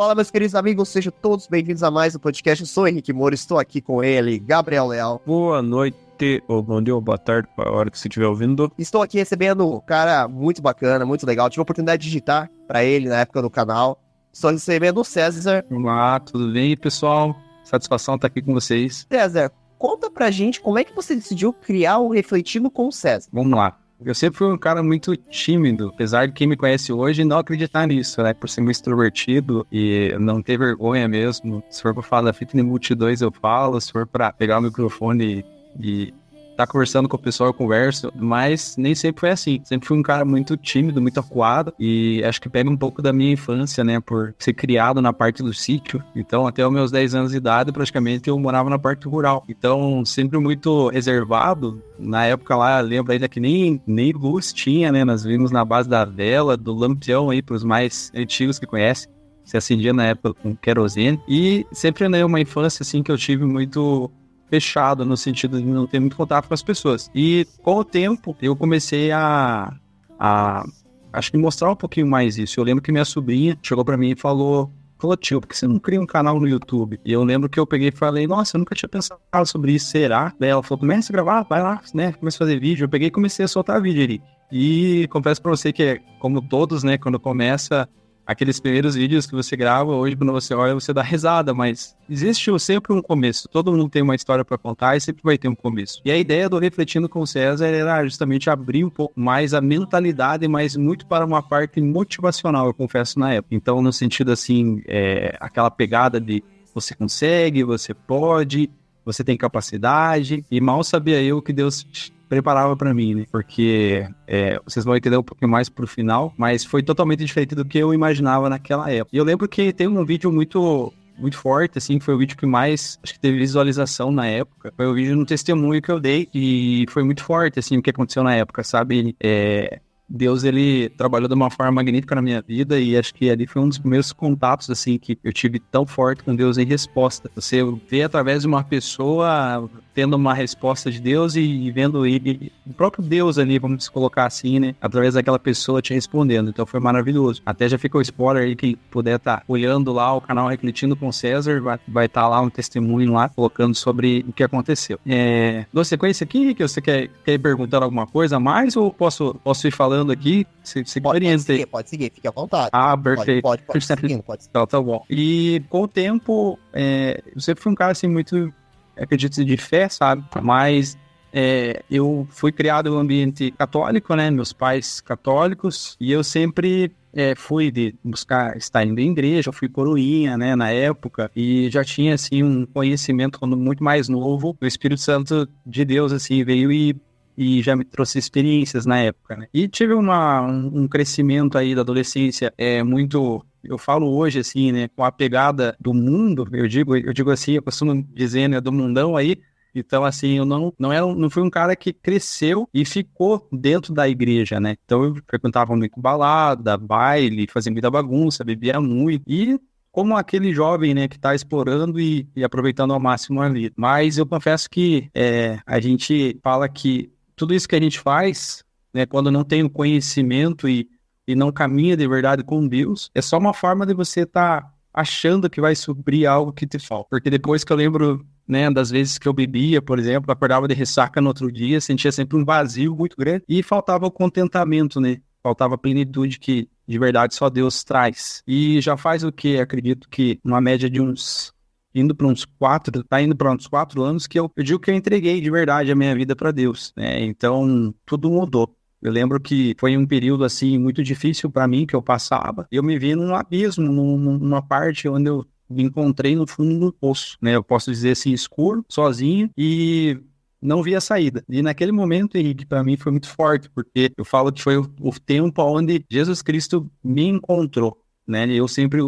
Fala, meus queridos amigos, sejam todos bem-vindos a mais um podcast. Eu sou o Henrique Moura, estou aqui com ele, Gabriel Leal. Boa noite, ou bom dia, ou boa tarde, para a hora que você estiver ouvindo. Estou aqui recebendo um cara muito bacana, muito legal. Tive a oportunidade de digitar para ele na época do canal. Estou recebendo o César. Olá, tudo bem, pessoal? Satisfação estar aqui com vocês. César, conta pra gente como é que você decidiu criar o Refletindo com o César. Vamos lá. Eu sempre fui um cara muito tímido, apesar de quem me conhece hoje não acreditar nisso, né? Por ser muito extrovertido e não ter vergonha mesmo. Se for pra falar da fita de multidões, eu falo. Se for pra pegar o microfone e tá conversando com o pessoal, eu converso. Mas nem sempre foi assim. Sempre fui um cara muito tímido, muito acuado. E acho que pega um pouco da minha infância, né? Por ser criado na parte do sítio. Então, até os meus 10 anos de idade, praticamente, eu morava na parte rural. Então, sempre muito reservado. Na época lá, lembro ainda que nem luz tinha, né? Nós vimos na base da vela, do lampião aí, pros mais antigos que conhecem. Se acendia na época com querosene. E sempre, né, uma infância, assim, que eu tive muito fechado, no sentido de não ter muito contato com as pessoas. E com o tempo, eu comecei a acho que mostrar um pouquinho mais isso. Eu lembro que minha sobrinha chegou pra mim e falou, tio, por que você não cria um canal no YouTube? E eu lembro que eu peguei e falei, nossa, eu nunca tinha pensado sobre isso, será? Daí ela falou, começa a gravar, vai lá, né? Começa a fazer vídeo. Eu peguei e comecei a soltar vídeo ali. E confesso pra você que, como todos, né, quando começa aqueles primeiros vídeos que você grava, hoje quando você olha, você dá risada, mas existe sempre um começo. Todo mundo tem uma história para contar e sempre vai ter um começo. E a ideia do Refletindo com o César era justamente abrir um pouco mais a mentalidade, mas muito para uma parte motivacional, eu confesso, na época. Então, no sentido assim, aquela pegada de você consegue, você pode, você tem capacidade, e mal sabia eu que Deus preparava pra mim, né? Porque vocês vão entender um pouquinho mais pro final, mas foi totalmente diferente do que eu imaginava naquela época. E eu lembro que tem um vídeo muito forte, assim, que foi o vídeo que mais, acho que teve visualização na época. Foi o vídeo no testemunho que eu dei e foi muito forte, assim, o que aconteceu na época, sabe? Deus, ele trabalhou de uma forma magnífica na minha vida e acho que ali foi um dos primeiros contatos, assim, que eu tive tão forte com Deus em resposta. Você vê através de uma pessoa tendo uma resposta de Deus e vendo ele, o próprio Deus ali, vamos colocar assim, né, através daquela pessoa te respondendo. Então foi maravilhoso. Até já fica o spoiler aí, quem puder estar olhando lá o canal Refletindo com César, vai estar lá um testemunho lá, colocando sobre o que aconteceu. Dou sequência aqui, que você quer ir perguntando alguma coisa a mais ou posso ir falando aqui? Pode seguir, fique à vontade. Ah, perfeito. Pode seguir, pode seguir. Então, tá bom. E com o tempo, eu sempre fui um cara assim muito, acredito, de fé, sabe? Mas eu fui criado em um ambiente católico, né? Meus pais católicos, e eu sempre fui de buscar estar indo em igreja, eu fui coroinha, né, na época, e já tinha, assim, um conhecimento quando muito mais novo. O Espírito Santo de Deus, assim, veio e já me trouxe experiências na época, né? E tive um crescimento aí da adolescência muito, eu falo hoje assim, né, com a pegada do mundo, eu digo assim, eu costumo dizer, né, do mundão aí. Então, assim, eu não fui um cara que cresceu e ficou dentro da igreja, né? Então, eu frequentava muito balada, baile, fazia muita bagunça, bebia muito e como aquele jovem, né, que tá explorando e aproveitando ao máximo a vida. Mas eu confesso que a gente fala que tudo isso que a gente faz, né, quando não tem o conhecimento e não caminha de verdade com Deus, é só uma forma de você estar achando que vai suprir algo que te falta. Porque depois que eu lembro, né, das vezes que eu bebia, por exemplo, acordava de ressaca no outro dia, sentia sempre um vazio muito grande e faltava o contentamento, né? Faltava a plenitude que de verdade só Deus traz. E já faz o que? Acredito que uma média de indo para uns 4 anos que eu digo que eu entreguei de verdade a minha vida para Deus, né? Então, tudo mudou. Eu lembro que foi um período, assim, muito difícil para mim que eu passava. Eu me vi num abismo, numa parte onde eu me encontrei no fundo do poço, né? Eu posso dizer assim, escuro, sozinho e não via saída. E naquele momento, Henrique, para mim foi muito forte, porque eu falo que foi o tempo onde Jesus Cristo me encontrou, né? Eu sempre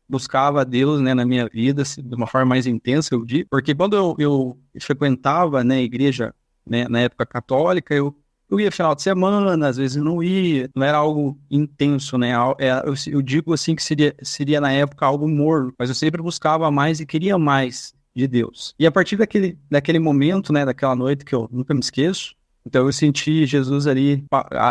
buscava a Deus, né, na minha vida, assim, de uma forma mais intensa, eu digo, porque quando eu frequentava, né, a igreja, né, na época católica, eu ia final de semana, às vezes eu não ia, não era algo intenso, né, eu digo assim que seria na época algo morno, mas eu sempre buscava mais e queria mais de Deus. E a partir daquele momento, né, daquela noite que eu nunca me esqueço, então eu senti Jesus ali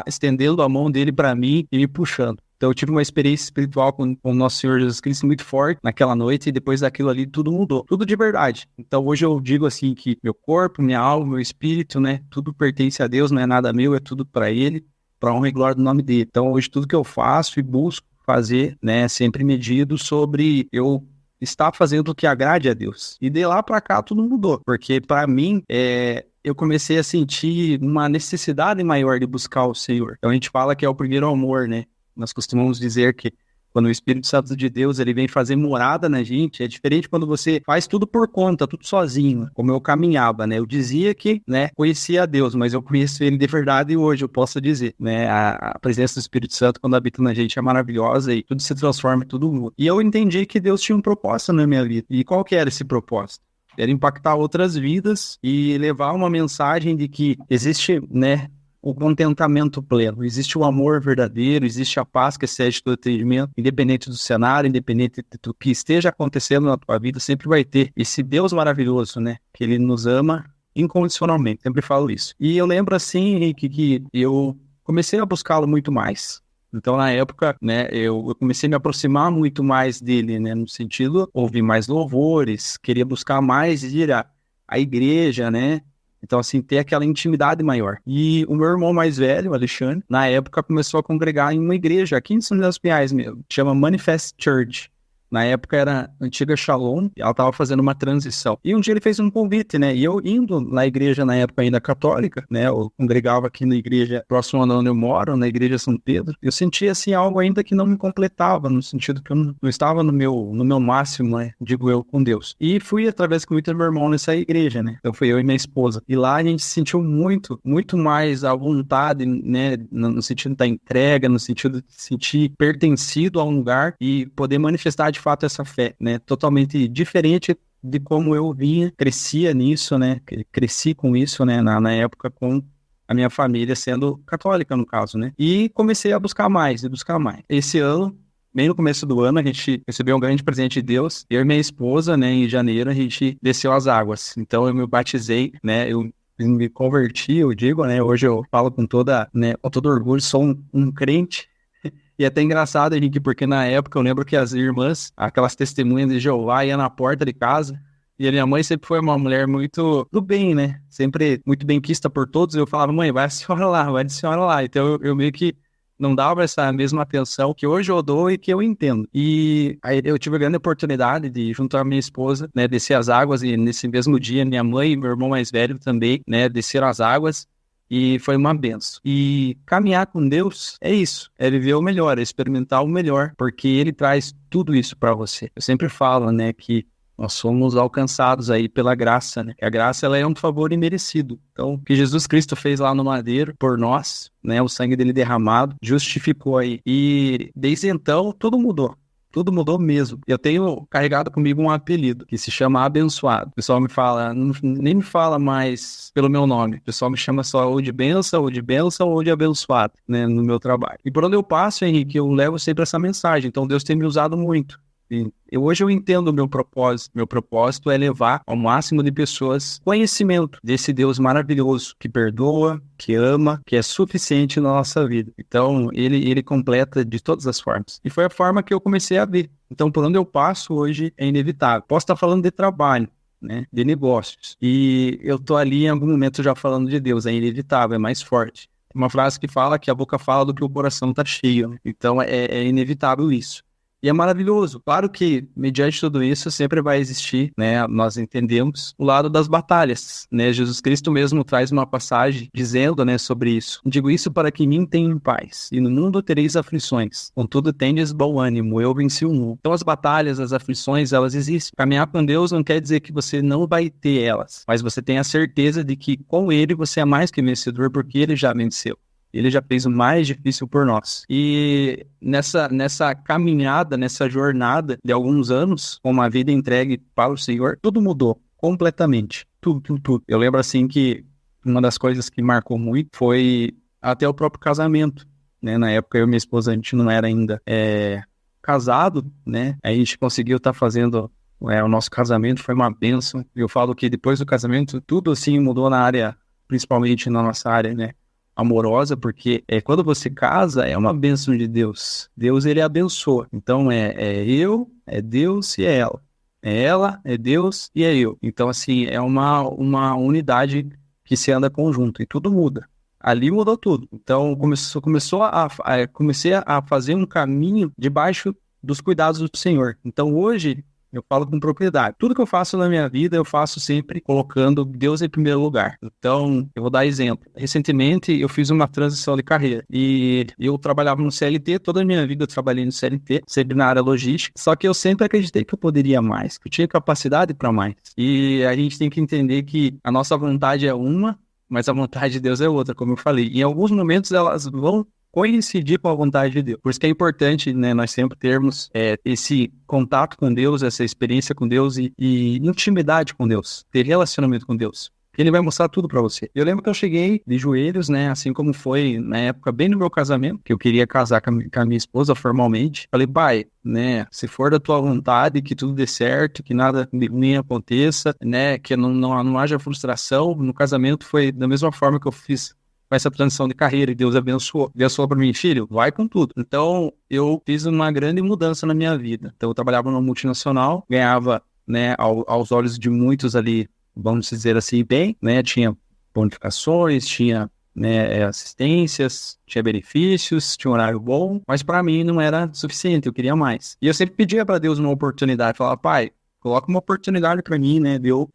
estendendo a mão dele para mim e me puxando. Então eu tive uma experiência espiritual com o nosso Senhor Jesus Cristo muito forte naquela noite e depois daquilo ali tudo mudou. Tudo de verdade. Então hoje eu digo assim que meu corpo, minha alma, meu espírito, né? Tudo pertence a Deus, não é nada meu, é tudo para Ele, para honra e glória do nome dele. Então hoje tudo que eu faço e busco fazer, né? Sempre medido sobre eu estar fazendo o que agrade a Deus. E de lá para cá tudo mudou. Porque para mim, eu comecei a sentir uma necessidade maior de buscar o Senhor. Então a gente fala que é o primeiro amor, né? Nós costumamos dizer que quando o Espírito Santo de Deus ele vem fazer morada na gente, é diferente quando você faz tudo por conta, tudo sozinho, como eu caminhava, né? Eu dizia que, né, conhecia a Deus, mas eu conheço Ele de verdade e hoje eu posso dizer, né? A presença do Espírito Santo quando habita na gente é maravilhosa e tudo se transforma, tudo muda. E eu entendi que Deus tinha um propósito na minha vida. E qual que era esse propósito? Era impactar outras vidas e levar uma mensagem de que existe, né, o contentamento pleno, existe o amor verdadeiro, existe a paz que excede todo entendimento, independente do cenário, independente do que esteja acontecendo na tua vida, sempre vai ter esse Deus maravilhoso, né, que Ele nos ama incondicionalmente, sempre falo isso. E eu lembro assim, Henrique, que eu comecei a buscá-lo muito mais. Então, na época, né, eu comecei a me aproximar muito mais dele, né, no sentido, ouvir mais louvores, queria buscar mais ir à igreja, né, então, assim, ter aquela intimidade maior. E o meu irmão mais velho, o Alexandre, na época começou a congregar em uma igreja aqui em São José dos Pinhais mesmo, chama Manifest Church. Na época era a antiga Shalom, e ela estava fazendo uma transição. E um dia ele fez um convite, né? E eu indo na igreja, na época ainda católica, né? Eu congregava aqui na igreja próxima de onde eu moro, na igreja São Pedro. Eu sentia, assim, algo ainda que não me completava, no sentido que eu não estava no meu máximo, né? Digo eu, com Deus. E fui através do convite do meu irmão nessa igreja, né? Então fui eu e minha esposa. E lá a gente se sentiu muito, muito mais à vontade, né? No sentido da entrega, no sentido de se sentir pertencido a um lugar e poder manifestar de fato essa fé, né? Totalmente diferente de como eu crescia nisso, né? Cresci com isso, né? Na época com a minha família sendo católica, no caso, né? E comecei a buscar mais e buscar mais. Esse ano, bem no começo do ano, a gente recebeu um grande presente de Deus. Eu e minha esposa, né? Em janeiro, a gente desceu as águas. Então, eu me batizei, né? Eu me converti, eu digo, né? Hoje eu falo com com todo orgulho, sou um crente. E é até engraçado, Henrique, porque na época eu lembro que as irmãs, aquelas testemunhas de Jeová, iam na porta de casa. E a minha mãe sempre foi uma mulher muito do bem, né? Sempre muito benquista por todos. Eu falava, mãe, vai a senhora lá, vai a senhora lá. Então eu meio que não dava essa mesma atenção que hoje eu dou e que eu entendo. E aí eu tive a grande oportunidade de, junto à minha esposa, né, descer as águas. E nesse mesmo dia, minha mãe e meu irmão mais velho também, né, desceram as águas. E foi uma benção. E caminhar com Deus é isso. É viver o melhor, é experimentar o melhor. Porque Ele traz tudo isso para você. Eu sempre falo, né, que nós somos alcançados aí pela graça, né? Que a graça, ela é um favor imerecido. Então, o que Jesus Cristo fez lá no madeiro por nós, né? O sangue dele derramado, justificou aí. E desde então, tudo mudou. Tudo mudou mesmo. Eu tenho carregado comigo um apelido que se chama Abençoado. O pessoal me fala, nem me fala mais pelo meu nome. O pessoal me chama só ou de bênção, ou de abençoado, né, no meu trabalho. E por onde eu passo, Henrique, eu levo sempre essa mensagem. Então Deus tem me usado muito. Hoje eu entendo o meu propósito. Meu propósito é levar ao máximo de pessoas conhecimento desse Deus maravilhoso, que perdoa, que ama, que é suficiente na nossa vida. Então, ele completa de todas as formas. E foi a forma que eu comecei a ver. Então, por onde eu passo hoje é inevitável. Posso estar falando de trabalho, né, de negócios. E eu tô ali em algum momento já falando de Deus. É inevitável, é mais forte. Tem uma frase que fala que a boca fala do que o coração tá cheio, né? Então, é inevitável isso. E é maravilhoso. Claro que, mediante tudo isso, sempre vai existir, né? Nós entendemos o lado das batalhas, né? Jesus Cristo mesmo traz uma passagem dizendo, né, sobre isso. Digo isso para que em mim tenham paz, e no mundo tereis aflições. Contudo, tendes bom ânimo, eu venci o mundo. Então, as batalhas, as aflições, elas existem. Caminhar com Deus não quer dizer que você não vai ter elas, mas você tem a certeza de que com Ele você é mais que vencedor, porque Ele já venceu. Ele já fez o mais difícil por nós. E nessa caminhada, nessa jornada de alguns anos, com uma vida entregue para o Senhor, tudo mudou completamente. Tudo. Eu lembro assim que uma das coisas que marcou muito foi até o próprio casamento, né? Na época eu e minha esposa, a gente não era ainda casado, né? Aí a gente conseguiu estar fazendo o nosso casamento, foi uma bênção. Eu falo que depois do casamento, tudo assim mudou na área, principalmente na nossa área, né? amorosa, porque quando você casa, é uma bênção de Deus. Deus, ele abençoa. Então, eu, é Deus e é ela. É ela, é Deus e é eu. Então, assim, é uma unidade que se anda conjunto e tudo muda. Ali mudou tudo. Então, comecei a fazer um caminho debaixo dos cuidados do Senhor. Então, hoje, eu falo com propriedade. Tudo que eu faço na minha vida, eu faço sempre colocando Deus em primeiro lugar. Então, eu vou dar exemplo. Recentemente, eu fiz uma transição de carreira. E eu trabalhava no CLT, toda a minha vida eu trabalhei no CLT, sempre na área logística. Só que eu sempre acreditei que eu poderia mais, que eu tinha capacidade para mais. E a gente tem que entender que a nossa vontade é uma, mas a vontade de Deus é outra, como eu falei. Em alguns momentos, elas vão coincidir com a vontade de Deus. Por isso que é importante, né, nós sempre termos esse contato com Deus, essa experiência com Deus e intimidade com Deus, ter relacionamento com Deus. Ele vai mostrar tudo pra você. Eu lembro que eu cheguei de joelhos, né, assim como foi na época, bem no meu casamento, que eu queria casar com a minha esposa formalmente. Falei, pai, né, se for da tua vontade, que tudo dê certo, que nada ruim aconteça, né, que não haja frustração. No casamento foi da mesma forma que eu fiz com essa transição de carreira, e Deus abençoou. Deus falou para mim, filho, vai com tudo. Então, eu fiz uma grande mudança na minha vida. Então, eu trabalhava numa multinacional, ganhava, né, aos olhos de muitos ali, vamos dizer assim, bem, né, tinha bonificações, tinha, né, assistências, tinha benefícios, tinha um horário bom, mas para mim não era suficiente, eu queria mais. E eu sempre pedia para Deus uma oportunidade, falava, pai, coloca uma oportunidade para mim, né, de eu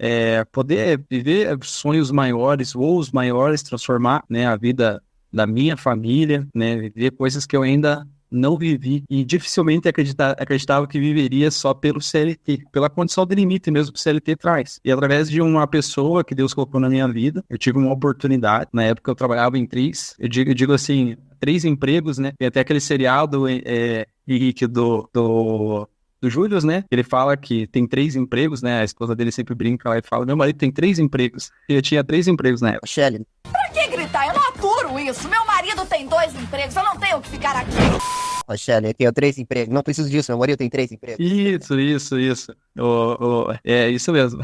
poder viver sonhos maiores, voos maiores, transformar, né, a vida da minha família, né, viver coisas que eu ainda não vivi e dificilmente acreditava que viveria só pelo CLT, pela condição de limite mesmo que o CLT traz. E através de uma pessoa que Deus colocou na minha vida, eu tive uma oportunidade. Na época eu trabalhava em 3, eu digo assim, 3 empregos, né, tem até aquele seriado, Henrique, do Júlio, né? Ele fala que tem 3 empregos, né? A esposa dele sempre brinca lá e fala, meu marido tem 3 empregos. E eu tinha 3 empregos na época. Shelly. Pra que gritar? Eu não aturo isso. Meu marido tem 2 empregos, eu não tenho que ficar aqui. Ó, Shelly, eu tenho 3 empregos. Não preciso disso, meu marido tem 3 empregos. Isso. É isso mesmo.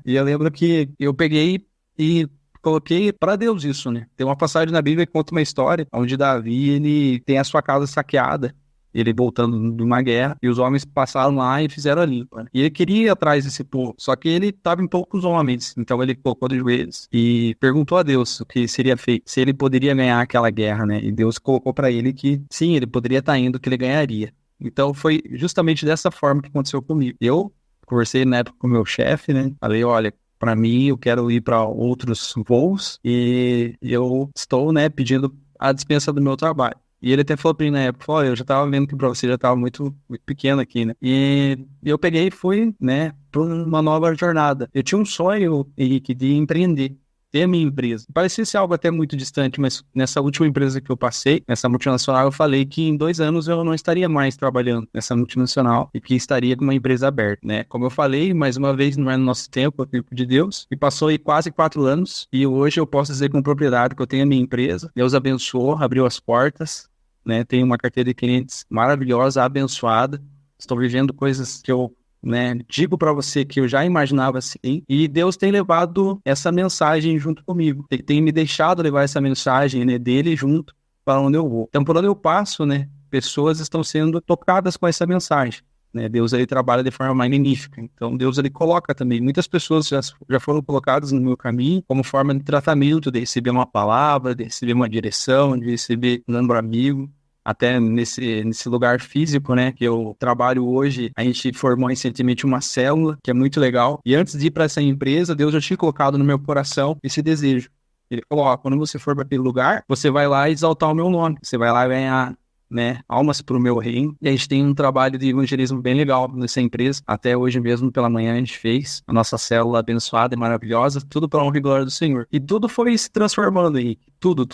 E eu lembro que eu peguei e coloquei para Deus isso, né? Tem uma passagem na Bíblia que conta uma história onde Davi, ele tem a sua casa saqueada. Ele voltando de uma guerra, e os homens passaram lá e fizeram a limpa. Né? E ele queria ir atrás desse povo, só que ele estava em poucos homens. Então ele colocou de joelhos e perguntou a Deus o que seria feito, se ele poderia ganhar aquela guerra, né? E Deus colocou para ele que sim, ele poderia estar indo, que ele ganharia. Então foi justamente dessa forma que aconteceu comigo. Eu conversei na época com o meu chefe, né? Falei, olha, para mim eu quero ir para outros voos e eu estou, né, pedindo a dispensa do meu trabalho. E ele até falou pra mim na época, olha, eu já tava vendo que pra você já tava muito pequeno aqui, né? E eu peguei e fui, né, pra uma nova jornada. Eu tinha um sonho, Henrique, de empreender, ter a minha empresa. Parecia ser algo até muito distante, mas nessa última empresa que eu passei, nessa multinacional, eu falei que em 2 anos eu não estaria mais trabalhando nessa multinacional e que estaria com uma empresa aberta, né? Como eu falei, mais uma vez, não é no nosso tempo, é o tempo de Deus. E passou aí quase 4 anos e hoje eu posso dizer com propriedade que eu tenho a minha empresa. Deus abençoou, abriu as portas, né? Tenho uma carteira de clientes maravilhosa, abençoada. Estou vivendo coisas que eu, né, digo para você que eu já imaginava assim, e Deus tem levado essa mensagem junto comigo. Ele tem me deixado levar essa mensagem, né, dele junto para onde eu vou. Então, por onde eu passo, né, pessoas estão sendo tocadas com essa mensagem. Né? Deus, ele trabalha de forma magnífica. Então, Deus, ele coloca também. Muitas pessoas já foram colocadas no meu caminho como forma de tratamento, de receber uma palavra, de receber uma direção, de receber um ombro amigo. Até nesse lugar físico, né, que eu trabalho hoje, a gente formou recentemente uma célula, que é muito legal. E antes de ir para essa empresa, Deus já tinha colocado no meu coração esse desejo. Ele falou, ó, quando você for para aquele lugar, você vai lá exaltar o meu nome. Você vai lá ganhar, né, almas para o meu reino. E a gente tem um trabalho de evangelismo bem legal nessa empresa. Até hoje mesmo, pela manhã, a gente fez a nossa célula abençoada e maravilhosa, tudo para a honra e glória do Senhor. E tudo foi se transformando, Henrique. Tudo.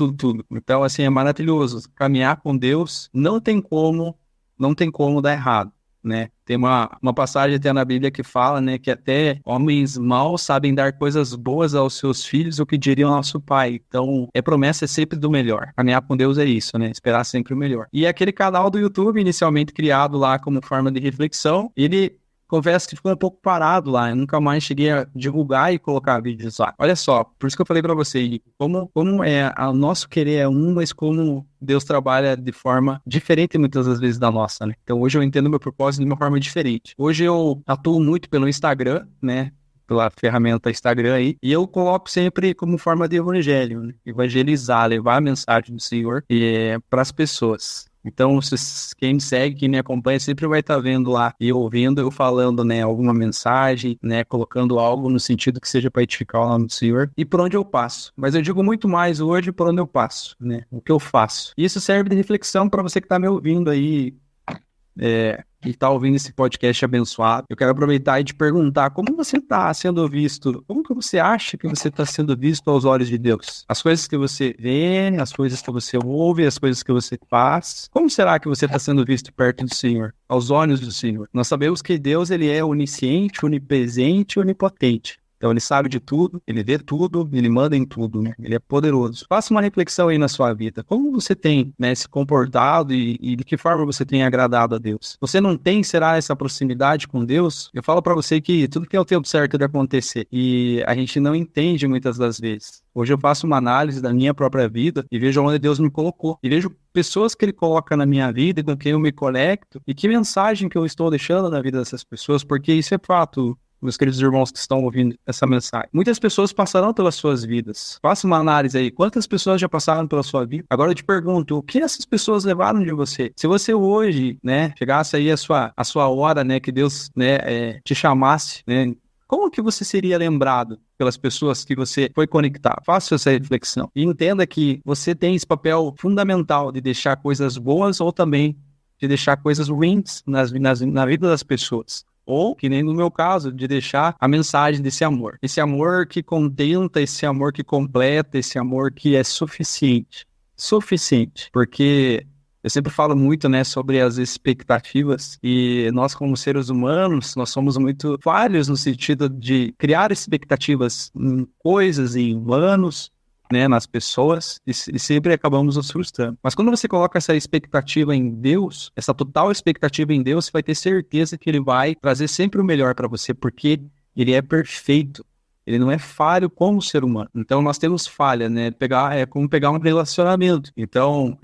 Então, assim, é maravilhoso. Caminhar com Deus não tem como dar errado, né? Tem uma passagem até na Bíblia que fala, né, que até homens maus sabem dar coisas boas aos seus filhos, o que diria o nosso pai. Então, promessa é sempre do melhor. Caminhar com Deus é isso, né? Esperar sempre o melhor. E aquele canal do YouTube, inicialmente criado lá como forma de reflexão, ele confesso que ficou um pouco parado lá. Eu nunca mais cheguei a divulgar e colocar vídeos lá. Olha só, por isso que eu falei pra você, Henrique, como o nosso querer é um, mas como Deus trabalha de forma diferente muitas das vezes da nossa, né? Então hoje eu entendo meu propósito de uma forma diferente. Hoje eu atuo muito pelo Instagram, né? Pela ferramenta Instagram aí, e eu coloco sempre como forma de evangelho, né? Evangelizar, levar a mensagem do Senhor para as pessoas. Então, quem me segue, quem me acompanha, sempre vai estar vendo lá e ouvindo eu falando, né, alguma mensagem, né, colocando algo no sentido que seja para edificar o nome do Senhor e por onde eu passo. Mas eu digo muito mais hoje por onde eu passo, né, o que eu faço. E isso serve de reflexão para você que está me ouvindo aí, e tá ouvindo esse podcast abençoado. Eu quero aproveitar e te perguntar como você está sendo visto, como que você acha que você está sendo visto aos olhos de Deus? As coisas que você vê, as coisas que você ouve, as coisas que você faz. Como será que você está sendo visto perto do Senhor, aos olhos do Senhor? Nós sabemos que Deus, ele é onisciente, onipresente e onipotente. Então ele sabe de tudo, ele vê tudo, ele manda em tudo, né? Ele é poderoso. Faça uma reflexão aí na sua vida. Como você tem, né, se comportado e de que forma você tem agradado a Deus? Você não tem, será, essa proximidade com Deus? Eu falo pra você que tudo tem o tempo certo de acontecer e a gente não entende muitas das vezes. Hoje eu faço uma análise da minha própria vida e vejo onde Deus me colocou. E vejo pessoas que Ele coloca na minha vida e com quem eu me conecto e que mensagem que eu estou deixando na vida dessas pessoas, porque isso é fato, meus queridos irmãos que estão ouvindo essa mensagem. Muitas pessoas passarão pelas suas vidas. Faça uma análise aí. Quantas pessoas já passaram pela sua vida? Agora eu te pergunto, o que essas pessoas levaram de você? Se você hoje, né, chegasse aí a sua hora, né, que Deus, né, te chamasse, né, como que você seria lembrado pelas pessoas que você foi conectar? Faça essa reflexão. E entenda que você tem esse papel fundamental de deixar coisas boas ou também de deixar coisas ruins na vida das pessoas. Ou, que nem no meu caso, de deixar a mensagem desse amor. Esse amor que contenta, esse amor que completa, esse amor que é suficiente. Suficiente. Porque eu sempre falo muito, né, sobre as expectativas e nós como seres humanos, nós somos muito falhos no sentido de criar expectativas em coisas, em humanos, né, nas pessoas, e sempre acabamos nos frustrando. Mas quando você coloca essa expectativa em Deus, essa total expectativa em Deus, você vai ter certeza que Ele vai trazer sempre o melhor para você, porque Ele é perfeito. Ele não é falho como ser humano. Então nós temos falha, né? É como pegar um relacionamento. Então,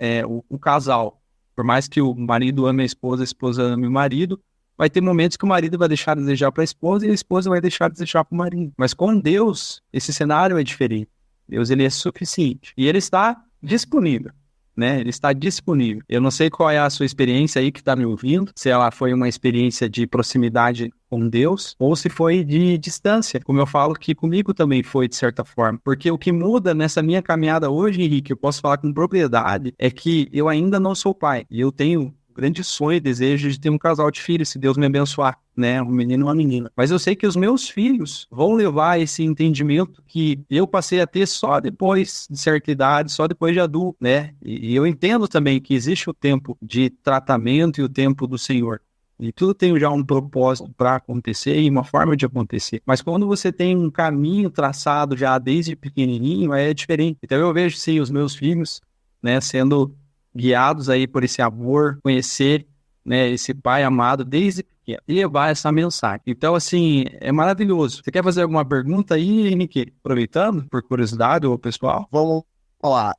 o casal, por mais que o marido ame a esposa ame o marido, vai ter momentos que o marido vai deixar de desejar para a esposa e a esposa vai deixar de desejar para o marido. Mas com Deus, esse cenário é diferente. Deus, ele é suficiente. E ele está disponível, né? Ele está disponível. Eu não sei qual é a sua experiência aí que está me ouvindo, se ela foi uma experiência de proximidade com Deus, ou se foi de distância, como eu falo que comigo também foi, de certa forma. Porque o que muda nessa minha caminhada hoje, Henrique, eu posso falar com propriedade, é que eu ainda não sou pai. E eu tenho grande sonho e desejo de ter um casal de filhos, se Deus me abençoar, né? Um menino e uma menina. Mas eu sei que os meus filhos vão levar esse entendimento que eu passei a ter só depois de certa idade, só depois de adulto, né? E eu entendo também que existe o tempo de tratamento e o tempo do Senhor. E tudo tem já um propósito para acontecer e uma forma de acontecer. Mas quando você tem um caminho traçado já desde pequenininho, é diferente. Então eu vejo, sim, os meus filhos, né, sendo guiados aí por esse amor, conhecer, né, esse pai amado desde pequeno e levar essa mensagem. Então, assim, é maravilhoso. Você quer fazer alguma pergunta aí, Henrique? Aproveitando, por curiosidade, ou pessoal? Vamos lá.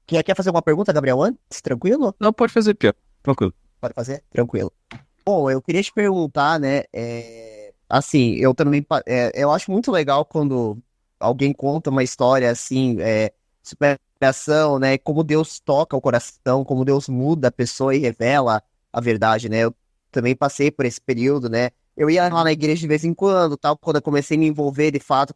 Quer fazer uma pergunta, Gabriel, antes? Tranquilo? Não, pode fazer, Pio. Tranquilo. Pode fazer? Tranquilo. Bom, eu queria te perguntar, né, assim, eu também, eu acho muito legal quando alguém conta uma história, assim, superação, né, como Deus toca o coração, como Deus muda a pessoa e revela a verdade, né, eu também passei por esse período, né, eu ia lá na igreja de vez em quando, tal, quando eu comecei a me envolver, de fato,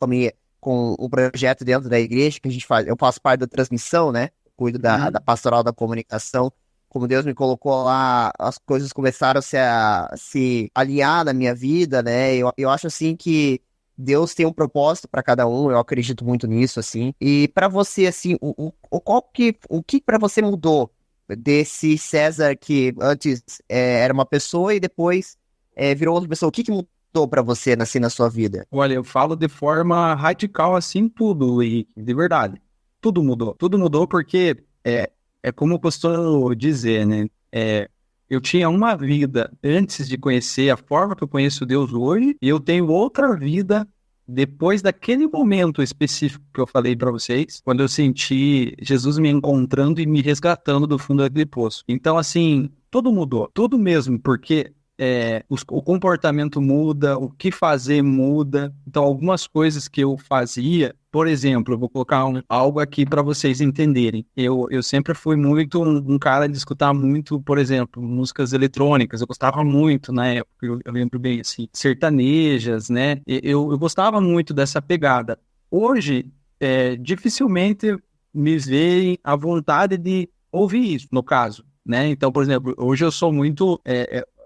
com o projeto dentro da igreja, que a gente faz, eu faço parte da transmissão, né, cuido da pastoral da comunicação. Como Deus me colocou lá, as coisas começaram a se alinhar na minha vida, né? Eu acho, assim, que Deus tem um propósito para cada um, eu acredito muito nisso, assim. E para você, assim, o que para você mudou desse César que antes era uma pessoa e depois virou outra pessoa? O que mudou para você, assim, na sua vida? Olha, eu falo de forma radical, assim, tudo, Henrique, de verdade. Tudo mudou. Tudo mudou porque... É como eu costumo dizer, né? eu tinha uma vida antes de conhecer a forma que eu conheço Deus hoje, e eu tenho outra vida depois daquele momento específico que eu falei para vocês, quando eu senti Jesus me encontrando e me resgatando do fundo daquele poço. Então, assim, tudo mudou, tudo mesmo, porque o comportamento muda, o que fazer muda. Então, algumas coisas que eu fazia, por exemplo, eu vou colocar algo aqui para vocês entenderem. Eu sempre fui muito um cara de escutar muito, por exemplo, músicas eletrônicas. Eu gostava muito na época, eu lembro bem assim, sertanejas, né? Eu gostava muito dessa pegada. Hoje, dificilmente me vem a vontade de ouvir isso, no caso, né? Então, por exemplo, hoje eu sou muito...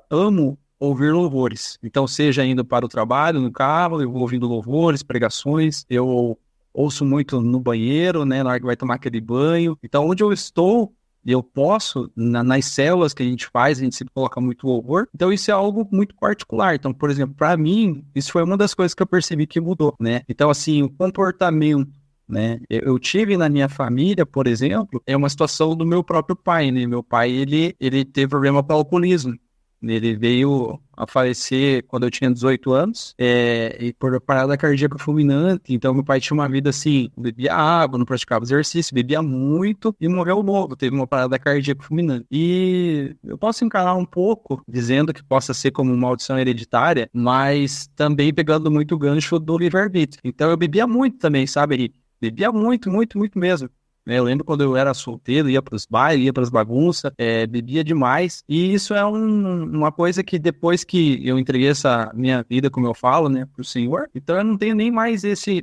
amo ouvir louvores. Então, seja indo para o trabalho, no carro, eu vou ouvindo louvores, pregações, eu ouço muito no banheiro, né, na hora que vai tomar aquele banho. Então, onde eu estou, eu posso, nas células que a gente faz, a gente sempre coloca muito louvor. Então, isso é algo muito particular. Então, por exemplo, para mim, isso foi uma das coisas que eu percebi que mudou, né? Então, assim, o comportamento, né? Eu tive na minha família, por exemplo, é uma situação do meu próprio pai, né? Meu pai, ele teve problema com alcoolismo. Ele veio a falecer quando eu tinha 18 anos, e por parada cardíaca fulminante. Então, meu pai tinha uma vida assim, bebia água, não praticava exercício, bebia muito e morreu novo, teve uma parada cardíaca fulminante. E eu posso encarar um pouco, dizendo que possa ser como uma maldição hereditária, mas também pegando muito o gancho do livre-arbítrio. Então, eu bebia muito também, sabe, Henrique? Bebia muito, muito, muito mesmo. Eu lembro quando eu era solteiro, ia para os bailes, ia para as bagunças, bebia demais. E isso é uma coisa que depois que eu entreguei essa minha vida, como eu falo, né, para o Senhor, então eu não tenho nem mais esse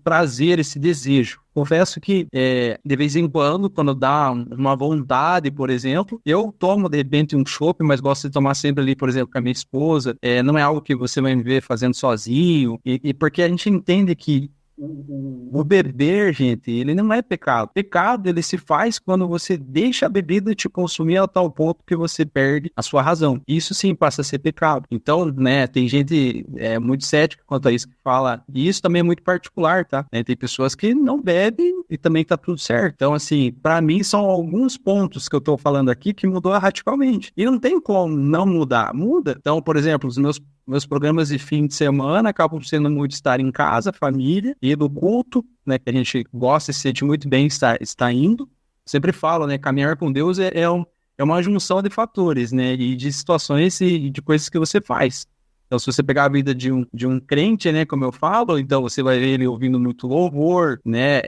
prazer, esse desejo. Confesso que de vez em quando dá uma vontade, por exemplo, eu tomo de repente um chopp, mas gosto de tomar sempre ali, por exemplo, com a minha esposa. Não é algo que você vai me ver fazendo sozinho, e porque a gente entende que o beber, gente, ele não é pecado. Pecado, ele se faz quando você deixa a bebida te consumir a tal ponto que você perde a sua razão. Isso sim passa a ser pecado. Então, né, tem gente muito cética quanto a isso que fala, e isso também é muito particular, tá? Tem pessoas que não bebem e também tá tudo certo. Então, assim, pra mim são alguns pontos que eu tô falando aqui que mudou radicalmente. E não tem como não mudar. Muda. Então, por exemplo, os meus programas de fim de semana acabam sendo muito estar em casa, família, e do culto, né, que a gente gosta e se sente muito bem estar indo. Sempre falo, né, caminhar com Deus é uma junção de fatores, né, e de situações e de coisas que você faz. Então, se você pegar a vida de um crente, né, como eu falo, então você vai ver ele ouvindo muito louvor, né,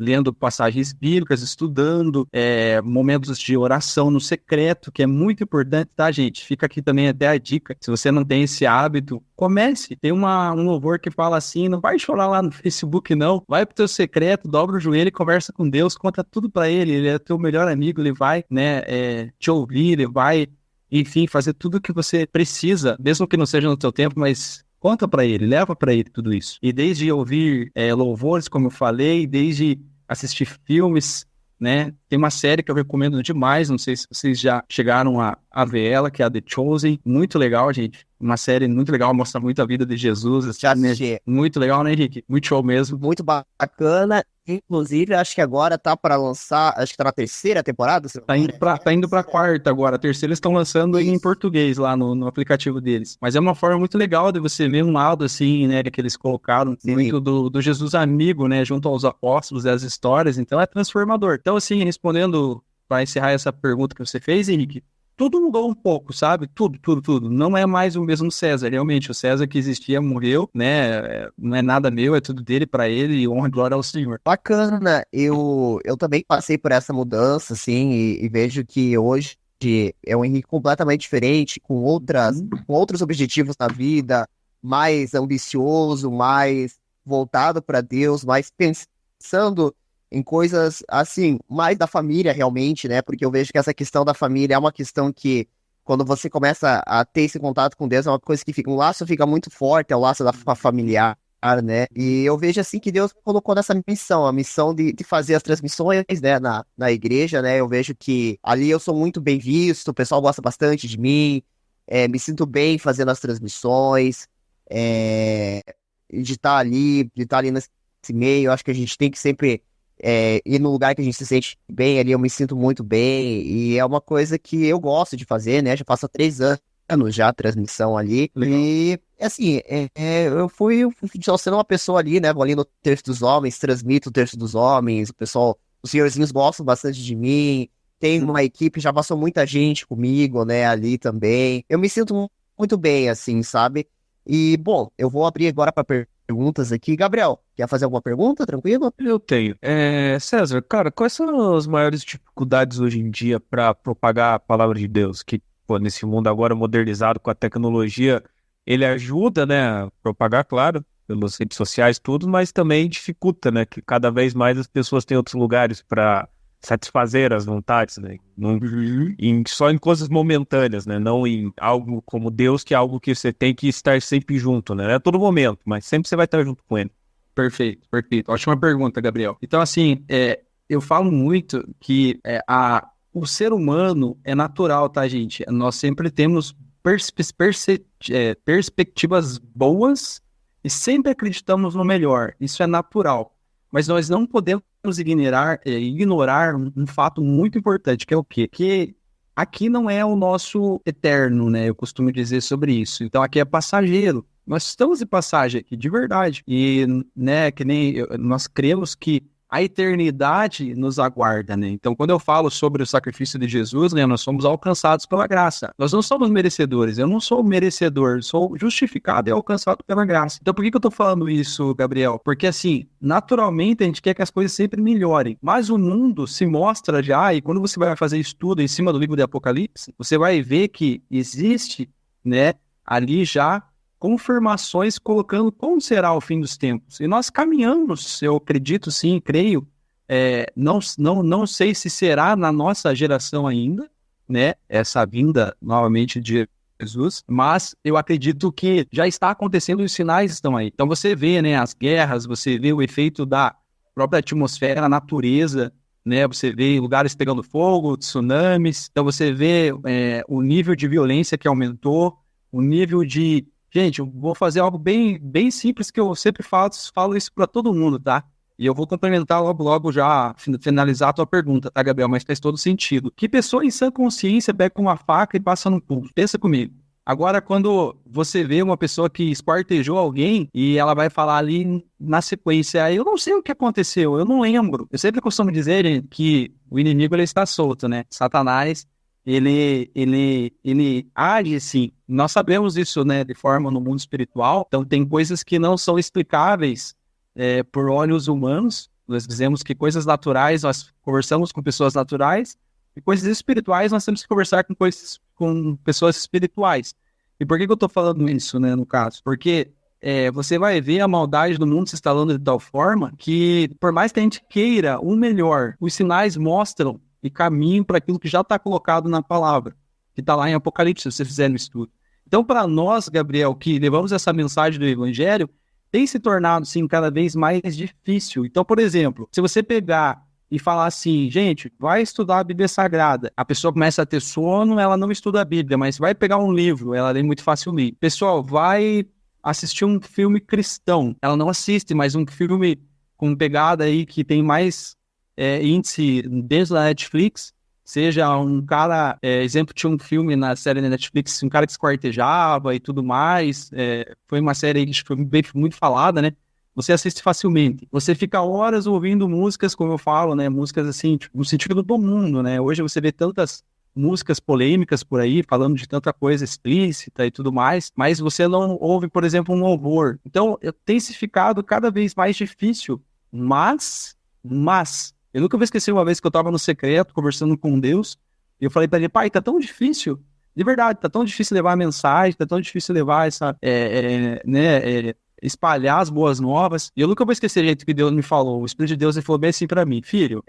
lendo passagens bíblicas, estudando, momentos de oração no secreto, que é muito importante, tá, gente? Fica aqui também até a dica. Se você não tem esse hábito, comece. Tem um louvor que fala assim, não vai chorar lá no Facebook, não. Vai pro teu secreto, dobra o joelho e conversa com Deus, conta tudo pra ele é teu melhor amigo, ele vai, né, te ouvir, ele vai, enfim, fazer tudo o que você precisa, mesmo que não seja no teu tempo, mas... conta pra ele, leva pra ele tudo isso. E desde ouvir louvores, como eu falei, desde assistir filmes, né? Tem uma série que eu recomendo demais, não sei se vocês já chegaram a ver ela, que é a The Chosen. Muito legal, gente. Uma série muito legal, mostra muito a vida de Jesus. Já assisti. Muito legal, né, Henrique? Muito show mesmo. Muito bacana. Inclusive, acho que agora tá para lançar, acho que tá na terceira temporada. Tá indo pra quarta agora. A terceira eles estão lançando em português lá no aplicativo deles. Mas é uma forma muito legal de você ver um lado assim, né, que eles colocaram muito do Jesus amigo, né, junto aos apóstolos e as histórias. Então é transformador. Então, assim, respondendo para encerrar essa pergunta que você fez, Henrique, tudo mudou um pouco, sabe? Tudo. Não é mais o mesmo César, realmente. O César que existia morreu, né? Não é nada meu, é tudo dele pra ele e honra e glória ao Senhor. Bacana. Eu também passei por essa mudança, assim, e vejo que hoje é um Henrique completamente diferente, com outros objetivos na vida, mais ambicioso, mais voltado para Deus, mais pensando em coisas, assim, mais da família realmente, né? Porque eu vejo que essa questão da família é uma questão que, quando você começa a ter esse contato com Deus, é uma coisa que um laço fica muito forte, é o laço da familiar, né? E eu vejo, assim, que Deus me colocou nessa missão, a missão de fazer as transmissões, né, na igreja, né? Eu vejo que ali eu sou muito bem visto, o pessoal gosta bastante de mim, me sinto bem fazendo as transmissões, de estar ali nesse meio. Eu acho que a gente tem que sempre ir no lugar que a gente se sente bem ali, eu me sinto muito bem, e é uma coisa que eu gosto de fazer, né? Já faço há 3 anos já a transmissão ali, e assim, eu fui só sendo uma pessoa ali, né? Vou ali no Terço dos Homens, transmito o Terço dos Homens, o pessoal, os senhorzinhos gostam bastante de mim, tem uma equipe, já passou muita gente comigo, né, ali também, eu me sinto muito bem, assim, sabe? E, bom, eu vou abrir agora para perguntas aqui. Gabriel, quer fazer alguma pergunta? Tranquilo? Eu tenho. César, cara, quais são as maiores dificuldades hoje em dia para propagar a palavra de Deus? Que, pô, nesse mundo agora modernizado com a tecnologia, ele ajuda, né, a propagar, claro, pelas redes sociais, tudo, mas também dificulta, né, que cada vez mais as pessoas têm outros lugares para satisfazer as vontades, né, só em coisas momentâneas, né, não em algo como Deus, que é algo que você tem que estar sempre junto, né, não é todo momento, mas sempre você vai estar junto com ele. Perfeito, perfeito. Ótima pergunta, Gabriel. Então, assim, eu falo muito que o ser humano é natural, tá, gente? Nós sempre temos perspectivas boas e sempre acreditamos no melhor. Isso é natural. Mas nós não podemos ignorar um fato muito importante, que é o quê? Que aqui não é o nosso eterno, né? Eu costumo dizer sobre isso. Então, aqui é passageiro. Nós estamos de passagem aqui, de verdade. E, né, que nem nós cremos que a eternidade nos aguarda, né? Então, quando eu falo sobre o sacrifício de Jesus, né, nós somos alcançados pela graça. Nós não somos merecedores. Eu não sou merecedor, sou justificado e alcançado pela graça. Então, por que eu tô falando isso, Gabriel? Porque, assim, naturalmente a gente quer que as coisas sempre melhorem. Mas o mundo se mostra já, e quando você vai fazer estudo em cima do livro de Apocalipse, você vai ver que existe, né, ali já confirmações colocando como será o fim dos tempos. E nós caminhamos, eu acredito sim, creio, não sei se será na nossa geração ainda, né, essa vinda novamente de Jesus, mas eu acredito que já está acontecendo, os sinais estão aí. Então você vê, né, as guerras, você vê o efeito da própria atmosfera, a natureza, né, você vê lugares pegando fogo, tsunamis, então você vê o nível de violência que aumentou, o nível de... Gente, eu vou fazer algo bem, bem simples que eu sempre falo isso para todo mundo, tá? E eu vou complementar logo já, finalizar a tua pergunta, tá, Gabriel? Mas faz todo sentido. Que pessoa em sã consciência pega uma faca e passa no pulso? Pensa comigo. Agora, quando você vê uma pessoa que esquartejou alguém e ela vai falar ali na sequência, eu não sei o que aconteceu, eu não lembro. Eu sempre costumo dizer, gente, que o inimigo ele está solto, né? Satanás, ele age assim. Nós sabemos isso, né, de forma no mundo espiritual. Então tem coisas que não são explicáveis por olhos humanos. Nós dizemos que coisas naturais nós conversamos com pessoas naturais e coisas espirituais nós temos que conversar com pessoas espirituais. E por que eu estou falando isso, né, no caso? Porque você vai ver a maldade do mundo se instalando de tal forma que, por mais que a gente queira o melhor, os sinais mostram e caminho para aquilo que já está colocado na palavra, que está lá em Apocalipse, se você fizer no estudo. Então, para nós, Gabriel, que levamos essa mensagem do Evangelho, tem se tornado, sim, cada vez mais difícil. Então, por exemplo, se você pegar e falar assim, gente, vai estudar a Bíblia Sagrada, a pessoa começa a ter sono, ela não estuda a Bíblia, mas vai pegar um livro, ela lê muito facilmente. Pessoal, vai assistir um filme cristão, ela não assiste, mas um filme com pegada aí que tem mais... índice dentro da Netflix, seja um cara, exemplo, tinha um filme na série da Netflix, um cara que esquartejava e tudo mais, foi uma série que foi muito falada, né? Você assiste facilmente. Você fica horas ouvindo músicas, como eu falo, né? Músicas assim, tipo, no sentido do mundo, né? Hoje você vê tantas músicas polêmicas por aí, falando de tanta coisa explícita e tudo mais, mas você não ouve, por exemplo, um louvor. Então, tem se ficado cada vez mais difícil, mas eu nunca vou esquecer uma vez que eu estava no secreto, conversando com Deus, e eu falei para ele, pai, tá tão difícil, de verdade, tá tão difícil levar a mensagem, tá tão difícil levar essa, espalhar as boas novas, e eu nunca vou esquecer o jeito que Deus me falou, o Espírito de Deus ele falou bem assim para mim, filho,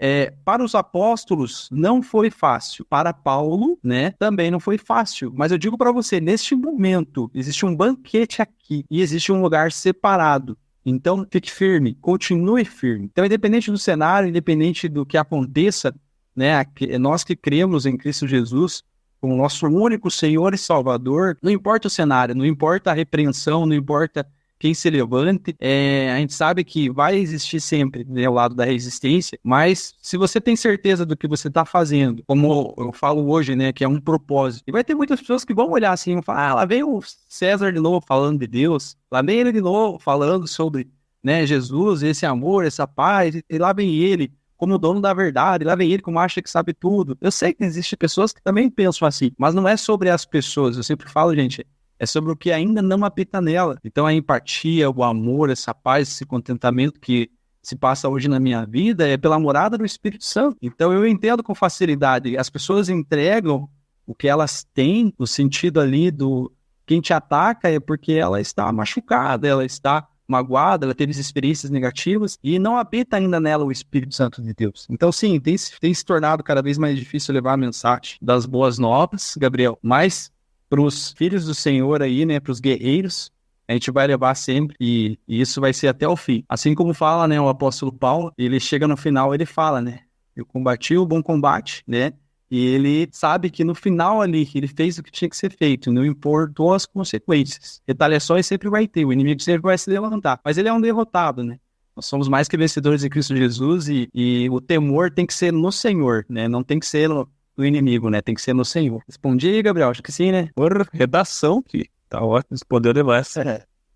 para os apóstolos não foi fácil, para Paulo, né, também não foi fácil, mas eu digo para você, neste momento, existe um banquete aqui, e existe um lugar separado. Então, fique firme, continue firme. Então, independente do cenário, independente do que aconteça, né, nós que cremos em Cristo Jesus como nosso único Senhor e Salvador, não importa o cenário, não importa a repreensão, não importa quem se levante. A gente sabe que vai existir sempre, né, o lado da resistência, mas se você tem certeza do que você está fazendo, como eu falo hoje, né, que é um propósito, e vai ter muitas pessoas que vão olhar assim e vão falar, lá vem o César de novo falando de Deus, lá vem ele de novo falando sobre, né, Jesus, esse amor, essa paz, e lá vem ele como o dono da verdade, lá vem ele como acha que sabe tudo. Eu sei que existem pessoas que também pensam assim, mas não é sobre as pessoas. Eu sempre falo, gente, é sobre o que ainda não habita nela. Então a empatia, o amor, essa paz, esse contentamento que se passa hoje na minha vida é pela morada do Espírito Santo. Então eu entendo com facilidade. As pessoas entregam o que elas têm, no sentido ali do quem te ataca é porque ela está machucada, ela está magoada, ela teve experiências negativas e não habita ainda nela o Espírito Santo de Deus. Então, sim, tem se tornado cada vez mais difícil levar a mensagem das boas novas, Gabriel, mas para os filhos do Senhor aí, né, para os guerreiros, a gente vai levar sempre e isso vai ser até o fim. Assim como fala, né, o apóstolo Paulo, ele chega no final, ele fala, né, eu combati o bom combate, né, e ele sabe que no final ali, ele fez o que tinha que ser feito, não importou as consequências. Retaliações sempre vai ter, o inimigo sempre vai se levantar, mas ele é um derrotado, né? Nós somos mais que vencedores em Cristo Jesus e o temor tem que ser no Senhor, né? Não tem que ser no inimigo, né? Tem que ser no Senhor. Respondi aí, Gabriel? Acho que sim, né? Por redação, que tá ótimo, respondeu demais.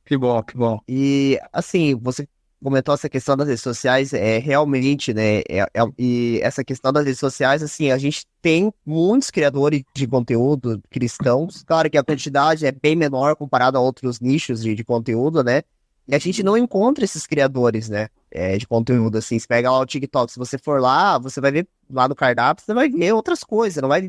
Que bom, que bom. E, assim, você comentou essa questão das redes sociais, realmente, né, e essa questão das redes sociais, assim, a gente tem muitos criadores de conteúdo cristãos, claro que a quantidade é bem menor comparado a outros nichos de conteúdo, né, e a gente não encontra esses criadores, né, de conteúdo, assim, você pega lá o TikTok, se você for lá, você vai ver lá no cardápio, você vai ver outras coisas, não vai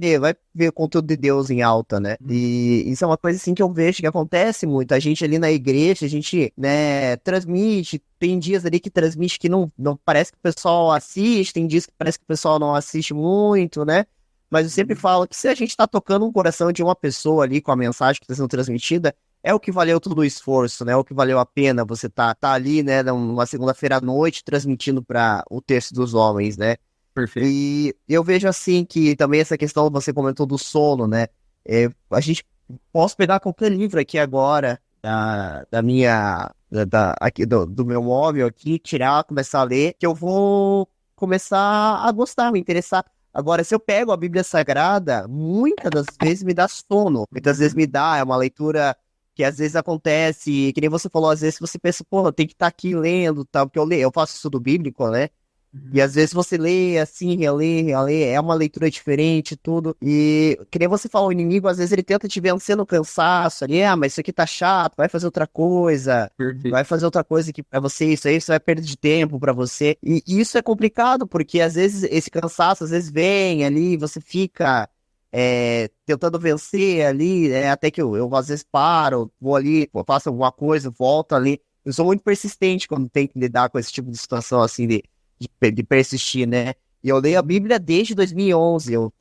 ver o conteúdo de Deus em alta, né, e isso é uma coisa, assim, que eu vejo que acontece muito, a gente ali na igreja, a gente, né, transmite, tem dias ali que transmite que não parece que o pessoal assiste, tem dias que parece que o pessoal não assiste muito, né, mas eu sempre falo que se a gente tá tocando um coração de uma pessoa ali com a mensagem que está sendo transmitida, é o que valeu todo o esforço, né? É o que valeu a pena você tá ali, né, numa segunda-feira à noite, transmitindo para o texto dos homens, né? Perfeito. E eu vejo assim que também essa questão que você comentou do sono, né? A gente posso pegar qualquer livro aqui agora, aqui do meu móvel aqui, tirar, começar a ler, que eu vou começar a gostar, me interessar. Agora, se eu pego a Bíblia Sagrada, muitas das vezes me dá sono, muitas vezes me dá, é uma leitura que às vezes acontece, que nem você falou, às vezes você pensa, pô, eu tenho que estar aqui lendo, tal, porque eu faço estudo bíblico, né? E às vezes você lê assim, relê, é uma leitura diferente, tudo. E que nem você falou, o inimigo, às vezes ele tenta te vencer no cansaço ali, mas isso aqui tá chato, vai fazer outra coisa, Perfeito. vai fazer outra coisa aqui pra você, isso aí você vai perder de tempo pra você. E isso é complicado, porque às vezes esse cansaço, às vezes vem ali, você fica tentando vencer ali, até que eu às vezes paro, vou ali, faço alguma coisa, volto ali. Eu sou muito persistente quando tenho que lidar com esse tipo de situação, assim, de persistir, né? E eu leio a Bíblia desde 2011, eu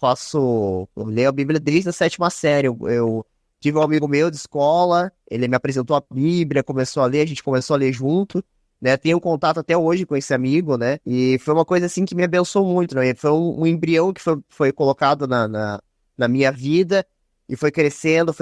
leio a Bíblia desde a 7ª série, eu tive um amigo meu de escola, ele me apresentou a Bíblia, começou a ler, a gente começou a ler junto, né? Tenho contato até hoje com esse amigo, né? E foi uma coisa, assim, que me abençoou muito, né? Foi um embrião que foi colocado na minha vida, e foi crescendo,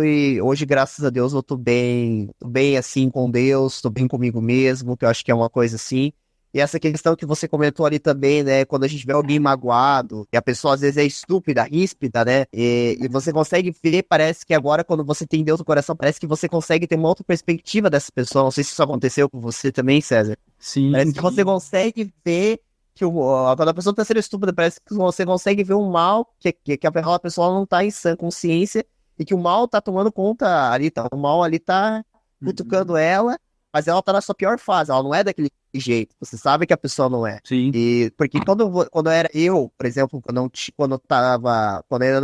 e hoje, graças a Deus, eu tô bem, assim, com Deus, tô bem comigo mesmo, que eu acho que é uma coisa assim. E essa questão que você comentou ali também, né, quando a gente vê alguém magoado, e a pessoa às vezes é estúpida, ríspida, né, e você consegue ver, parece que agora, quando você tem Deus no coração, parece que você consegue ter uma outra perspectiva dessa pessoa. Não sei se isso aconteceu com você também, César. Sim. Parece que você consegue ver que quando a pessoa tá sendo estúpida, parece que você consegue ver o mal, que aquela pessoa não tá em sã consciência, e que o mal tá tomando conta ali, o mal ali tá cutucando ela, mas ela tá na sua pior fase, ela não é daquele jeito, você sabe que a pessoa não é. Sim. E porque quando era eu, por exemplo, quando eu ainda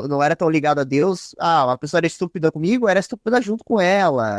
não era tão ligado a Deus, uma pessoa era estúpida comigo, eu era estúpida junto com ela,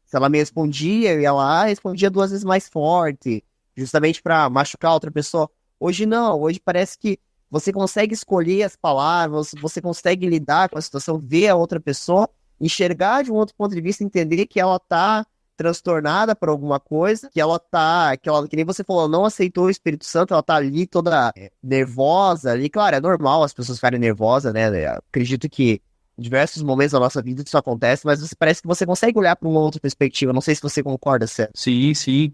se ela me respondia, eu ia lá, respondia 2 vezes mais forte, justamente pra machucar outra pessoa. Hoje não, hoje parece que você consegue escolher as palavras, você consegue lidar com a situação, ver a outra pessoa, enxergar de um outro ponto de vista, entender que ela tá transtornada por alguma coisa, que nem você falou, não aceitou o Espírito Santo, ela tá ali toda nervosa ali, claro, é normal as pessoas ficarem nervosas, né, eu acredito que diversos momentos da nossa vida isso acontece, mas parece que você consegue olhar para uma outra perspectiva. Não sei se você concorda, Sérgio. Sim, sim.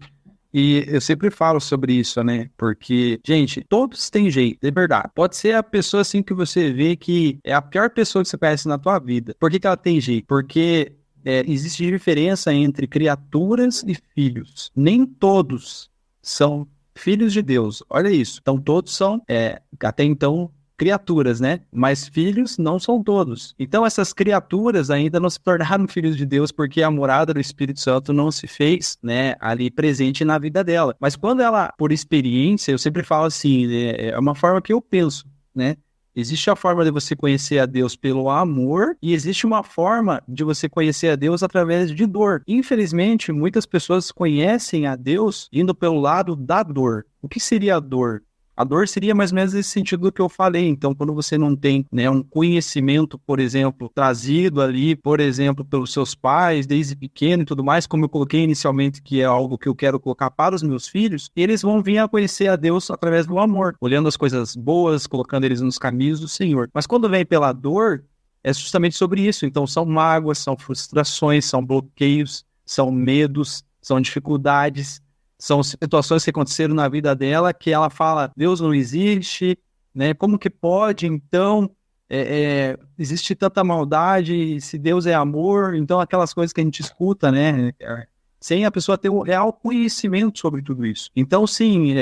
E eu sempre falo sobre isso, né? Porque, gente, todos têm jeito, é verdade. Pode ser a pessoa assim que você vê que é a pior pessoa que você conhece na tua vida. Por que ela tem jeito? Porque existe diferença entre criaturas e filhos. Nem todos são filhos de Deus. Olha isso. Então, todos são, até então, criaturas, né? Mas filhos não são todos. Então, essas criaturas ainda não se tornaram filhos de Deus porque a morada do Espírito Santo não se fez, né, ali presente na vida dela. Mas quando ela, por experiência, eu sempre falo assim, é uma forma que eu penso, né? Existe a forma de você conhecer a Deus pelo amor e existe uma forma de você conhecer a Deus através de dor. Infelizmente, muitas pessoas conhecem a Deus indo pelo lado da dor. O que seria a dor? A dor seria mais ou menos esse sentido do que eu falei. Então, quando você não tem, né, um conhecimento, por exemplo, trazido ali, por exemplo, pelos seus pais, desde pequeno e tudo mais, como eu coloquei inicialmente, que é algo que eu quero colocar para os meus filhos, eles vão vir a conhecer a Deus através do amor, olhando as coisas boas, colocando eles nos caminhos do Senhor. Mas quando vem pela dor, é justamente sobre isso. Então, são mágoas, são frustrações, são bloqueios, são medos, são dificuldades, são situações que aconteceram na vida dela que ela fala, Deus não existe, né? Como que pode, então, existe tanta maldade, se Deus é amor, então aquelas coisas que a gente escuta, né? Sem a pessoa ter um real conhecimento sobre tudo isso. Então, sim,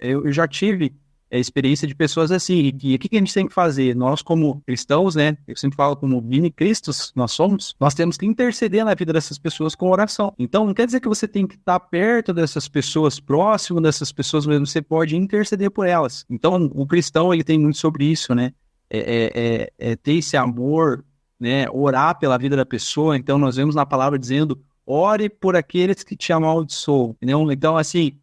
eu já tive experiência de pessoas assim, e o que a gente tem que fazer? Nós, como cristãos, né, eu sempre falo como mini-cristos, nós temos que interceder na vida dessas pessoas com oração. Então, não quer dizer que você tem que estar perto dessas pessoas, próximo dessas pessoas, mas você pode interceder por elas. Então, o cristão, ele tem muito sobre isso, né, ter esse amor, né, orar pela vida da pessoa. Então, nós vemos na palavra dizendo, ore por aqueles que te amaldiçoam. Não? Então, assim,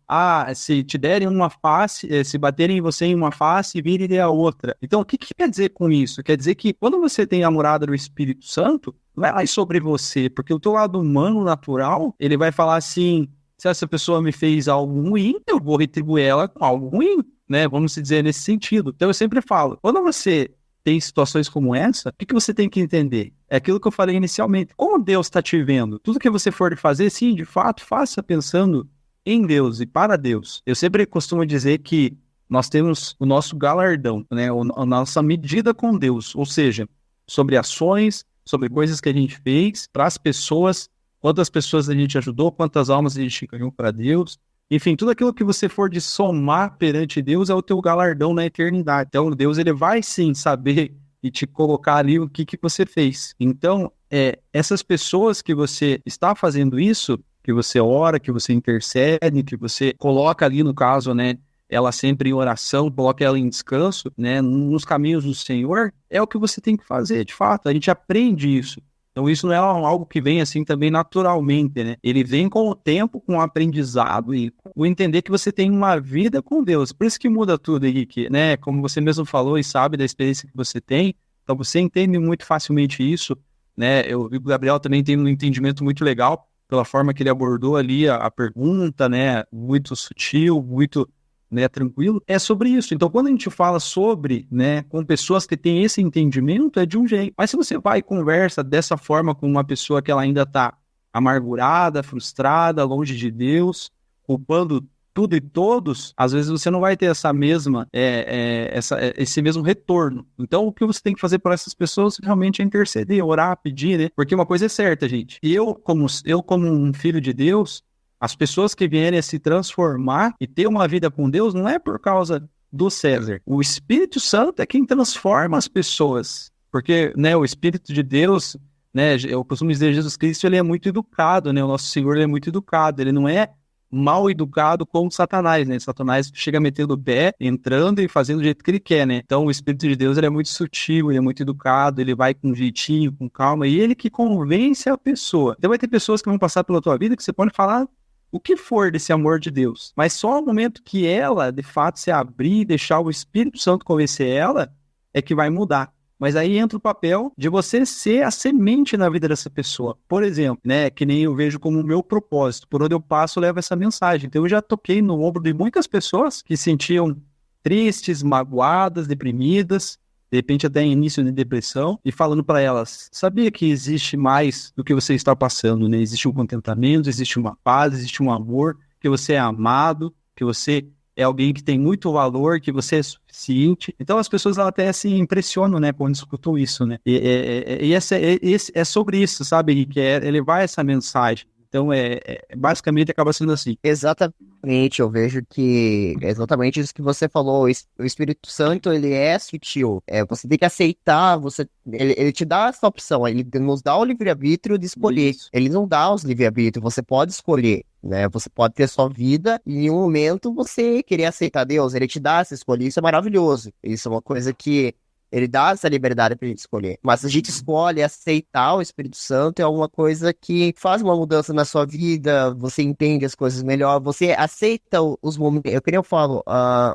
se te derem uma face, se baterem em você em uma face, virem a outra. Então, o que quer dizer com isso? Quer dizer que quando você tem a morada do Espírito Santo, vai lá sobre você, porque o teu lado humano, natural, ele vai falar assim, se essa pessoa me fez algo ruim, eu vou retribuir ela com algo ruim, né? Vamos dizer nesse sentido. Então, eu sempre falo, quando você tem situações como essa, o que você tem que entender? É aquilo que eu falei inicialmente. Como Deus está te vendo? Tudo que você for fazer, sim, de fato, faça pensando em Deus e para Deus. Eu sempre costumo dizer que nós temos o nosso galardão, né? A nossa medida com Deus, ou seja, sobre ações, sobre coisas que a gente fez para as pessoas, quantas pessoas a gente ajudou, quantas almas a gente ganhou para Deus. Enfim, tudo aquilo que você for de somar perante Deus é o teu galardão na eternidade. Então, Deus, ele vai sim saber e te colocar ali o que você fez. Então, essas pessoas que você está fazendo isso, que você ora, que você intercede, que você coloca ali, no caso, né, ela sempre em oração, coloca ela em descanso, né, nos caminhos do Senhor, é o que você tem que fazer, de fato. A gente aprende isso. Então, isso não é algo que vem assim também naturalmente, né? Ele vem com o tempo, com o aprendizado e o entender que você tem uma vida com Deus. Por isso que muda tudo, Henrique, né? Como você mesmo falou e sabe da experiência que você tem, então você entende muito facilmente isso, né? Eu vi que o Gabriel também tem um entendimento muito legal pela forma que ele abordou ali a pergunta, né? Muito sutil, muito, né, tranquilo, é sobre isso. Então, quando a gente fala sobre, né, com pessoas que têm esse entendimento, é de um jeito. Mas se você vai e conversa dessa forma com uma pessoa que ela ainda está amargurada, frustrada, longe de Deus, culpando tudo e todos, às vezes você não vai ter essa mesma, esse mesmo retorno. Então, o que você tem que fazer para essas pessoas realmente é interceder, orar, pedir, né? Porque uma coisa é certa, gente. Eu como um filho de Deus, as pessoas que vierem a se transformar e ter uma vida com Deus não é por causa do César. O Espírito Santo é quem transforma as pessoas. Porque, né, o Espírito de Deus, né, eu costumo dizer, Jesus Cristo, ele é muito educado, né? O nosso Senhor, ele é muito educado. Ele não é mal educado como Satanás, né? Satanás chega metendo o pé, entrando e fazendo do jeito que ele quer, né? Então, o Espírito de Deus, ele é muito sutil, ele é muito educado, ele vai com jeitinho, com calma, e ele que convence a pessoa. Então, vai ter pessoas que vão passar pela tua vida que você pode falar o que for desse amor de Deus. Mas só no momento que ela, de fato, se abrir e deixar o Espírito Santo convencer ela, é que vai mudar. Mas aí entra o papel de você ser a semente na vida dessa pessoa. Por exemplo, né, que nem eu vejo como o meu propósito. Por onde eu passo, eu levo essa mensagem. Então eu já toquei no ombro de muitas pessoas que se sentiam tristes, magoadas, deprimidas, de repente até em início de depressão, e falando para elas, sabia que existe mais do que você está passando, né? Existe um contentamento, existe uma paz, existe um amor, que você é amado, que você é alguém que tem muito valor, que você é suficiente. Então as pessoas elas até se impressionam, né, quando escutam isso, né? E é sobre isso, sabe, Henrique? É levar essa mensagem. Então, basicamente acaba sendo assim. Exatamente, eu vejo que é exatamente isso que você falou. O Espírito Santo, ele é sutil. Você tem que aceitar, ele te dá essa opção, ele nos dá o livre-arbítrio de escolher. Isso. Ele não dá os livre-arbítrio, você pode escolher, né? Você pode ter sua vida e em um momento você querer aceitar Deus, ele te dá essa escolha. Isso é maravilhoso. Isso é uma coisa que ele dá essa liberdade pra gente escolher. Mas se a gente escolhe aceitar o Espírito Santo, é alguma coisa que faz uma mudança na sua vida, você entende as coisas melhor, você aceita os momentos. Eu falo,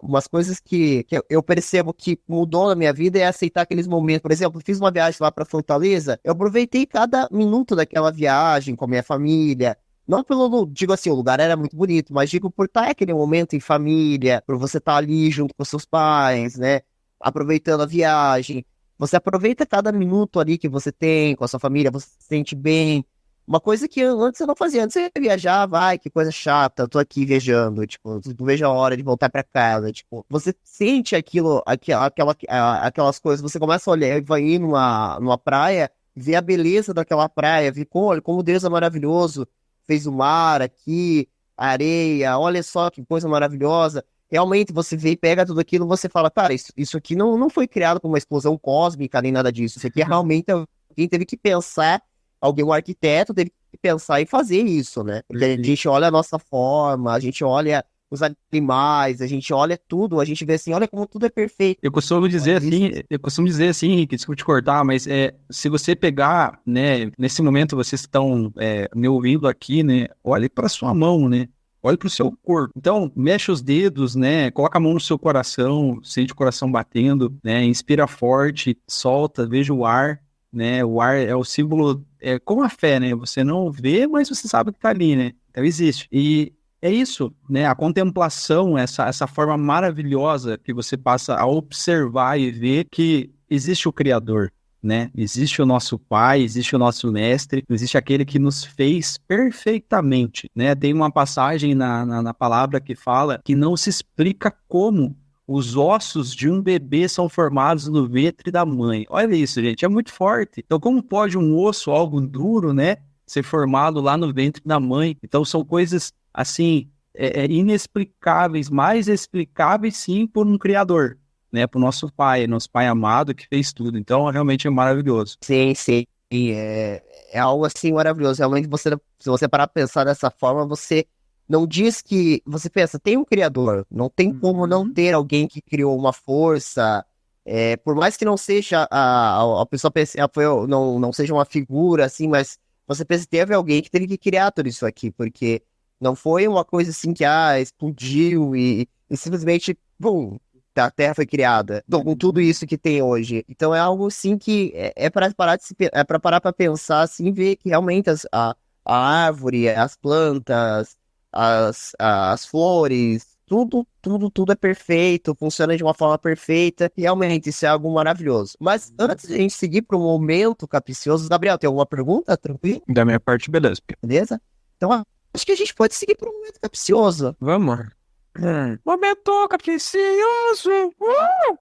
umas coisas que eu percebo que mudou na minha vida é aceitar aqueles momentos. Por exemplo, eu fiz uma viagem lá pra Fortaleza, eu aproveitei cada minuto daquela viagem com a minha família. Não digo assim, o lugar era muito bonito, mas digo por estar aquele momento em família, por você estar ali junto com seus pais, né? Aproveitando a viagem, você aproveita cada minuto ali que você tem com a sua família, você se sente bem. Uma coisa que antes eu não fazia, antes eu ia viajar, vai, que coisa chata, eu tô aqui viajando, tipo, não vejo a hora de voltar pra casa, tipo, você sente aquelas coisas, você começa a olhar, vai ir numa praia, ver a beleza daquela praia, ver como Deus é maravilhoso, fez o mar aqui, a areia, olha só que coisa maravilhosa. Realmente você vê e pega tudo aquilo, você fala, cara, isso aqui não foi criado por uma explosão cósmica nem nada disso. Isso aqui realmente alguém teve que pensar, um arquiteto teve que pensar e fazer isso, né? Porque a gente olha a nossa forma, a gente olha os animais, a gente olha tudo, a gente vê assim, olha como tudo é perfeito. Eu costumo dizer assim, Henrique, desculpa te cortar, mas se você pegar, né, nesse momento vocês estão me ouvindo aqui, né, olhe para sua mão, né? Olha para o seu corpo. Então, mexe os dedos, né? Coloca a mão no seu coração, sente o coração batendo, né? Inspira forte, solta, veja o ar, né? O ar é o símbolo, é como a fé, né? Você não vê, mas você sabe que está ali, né? Então, existe. E é isso, né? A contemplação, essa forma maravilhosa que você passa a observar e ver que existe o Criador, né? Existe o nosso Pai, existe o nosso Mestre, existe aquele que nos fez perfeitamente, né? Tem uma passagem na palavra que fala que não se explica como os ossos de um bebê são formados no ventre da mãe. Olha isso, gente, é muito forte. Então, como pode um osso, algo duro, né, ser formado lá no ventre da mãe? Então, são coisas, assim, inexplicáveis, mais explicáveis, sim, por um Criador, né, pro nosso pai amado que fez tudo. Então, realmente é maravilhoso. Sim, sim. É algo assim maravilhoso. Realmente, se você parar pra pensar dessa forma, você não diz que... Você pensa, tem um criador. Não tem como não ter alguém que criou uma força. Por mais que não seja a pessoa não seja uma figura assim, mas você pensa, teve alguém que teve que criar tudo isso aqui, porque não foi uma coisa assim que explodiu e simplesmente, bum, a Terra foi criada, com tudo isso que tem hoje. Então é algo assim que para parar para pensar assim, ver que realmente a árvore, as plantas, as flores, tudo é perfeito, funciona de uma forma perfeita, e realmente isso é algo maravilhoso. Mas antes de a gente seguir para o momento capcioso, Gabriel, tem alguma pergunta? Tranquilo? Da minha parte, beleza. Beleza? Então acho que a gente pode seguir para o momento capcioso. Vamos. Momento capcioso.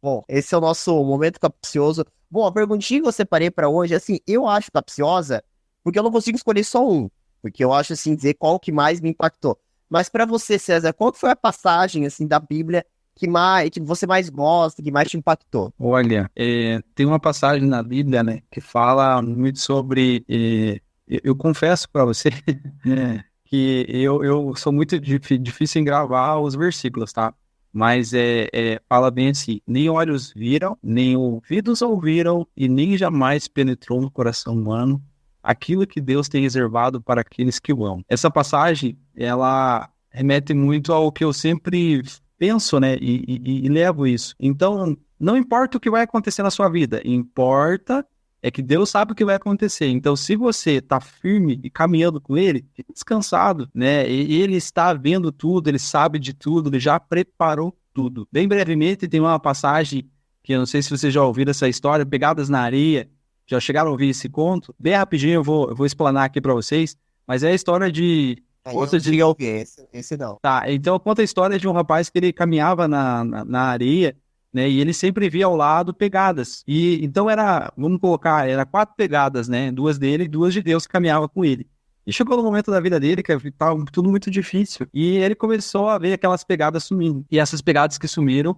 Bom, esse é o nosso momento capcioso. Bom, a perguntinha que eu separei pra hoje, assim, eu acho capciosa, porque eu não consigo escolher só um, porque eu acho, assim, dizer qual que mais me impactou. Mas pra você, César, qual que foi a passagem, assim, da Bíblia que você mais gosta, que mais te impactou? Olha, tem uma passagem na Bíblia, né, que fala muito sobre... eu confesso pra você... que eu sou muito difícil em gravar os versículos, tá? Mas fala bem assim, nem olhos viram, nem ouvidos ouviram, e nem jamais penetrou no coração humano aquilo que Deus tem reservado para aqueles que o amam. Essa passagem, ela remete muito ao que eu sempre penso, né? E levo isso. Então, não importa o que vai acontecer na sua vida, importa... é que Deus sabe o que vai acontecer. Então, se você está firme e caminhando com Ele, fique descansado, né? E Ele está vendo tudo, Ele sabe de tudo, Ele já preparou tudo. Bem brevemente, tem uma passagem que eu não sei se vocês já ouviram essa história, Pegadas na Areia, já chegaram a ouvir esse conto? Bem rapidinho eu vou explanar aqui para vocês, mas é a história de... Eu cheguei a ouvir, esse não. Tá, então conta a história de um rapaz que ele caminhava na areia, né, e ele sempre via ao lado pegadas. E então vamos colocar, era 4 pegadas, né, 2 dele e 2 de Deus que caminhava com ele. E chegou no momento da vida dele que estava tudo muito difícil. E ele começou a ver aquelas pegadas sumindo. E essas pegadas que sumiram,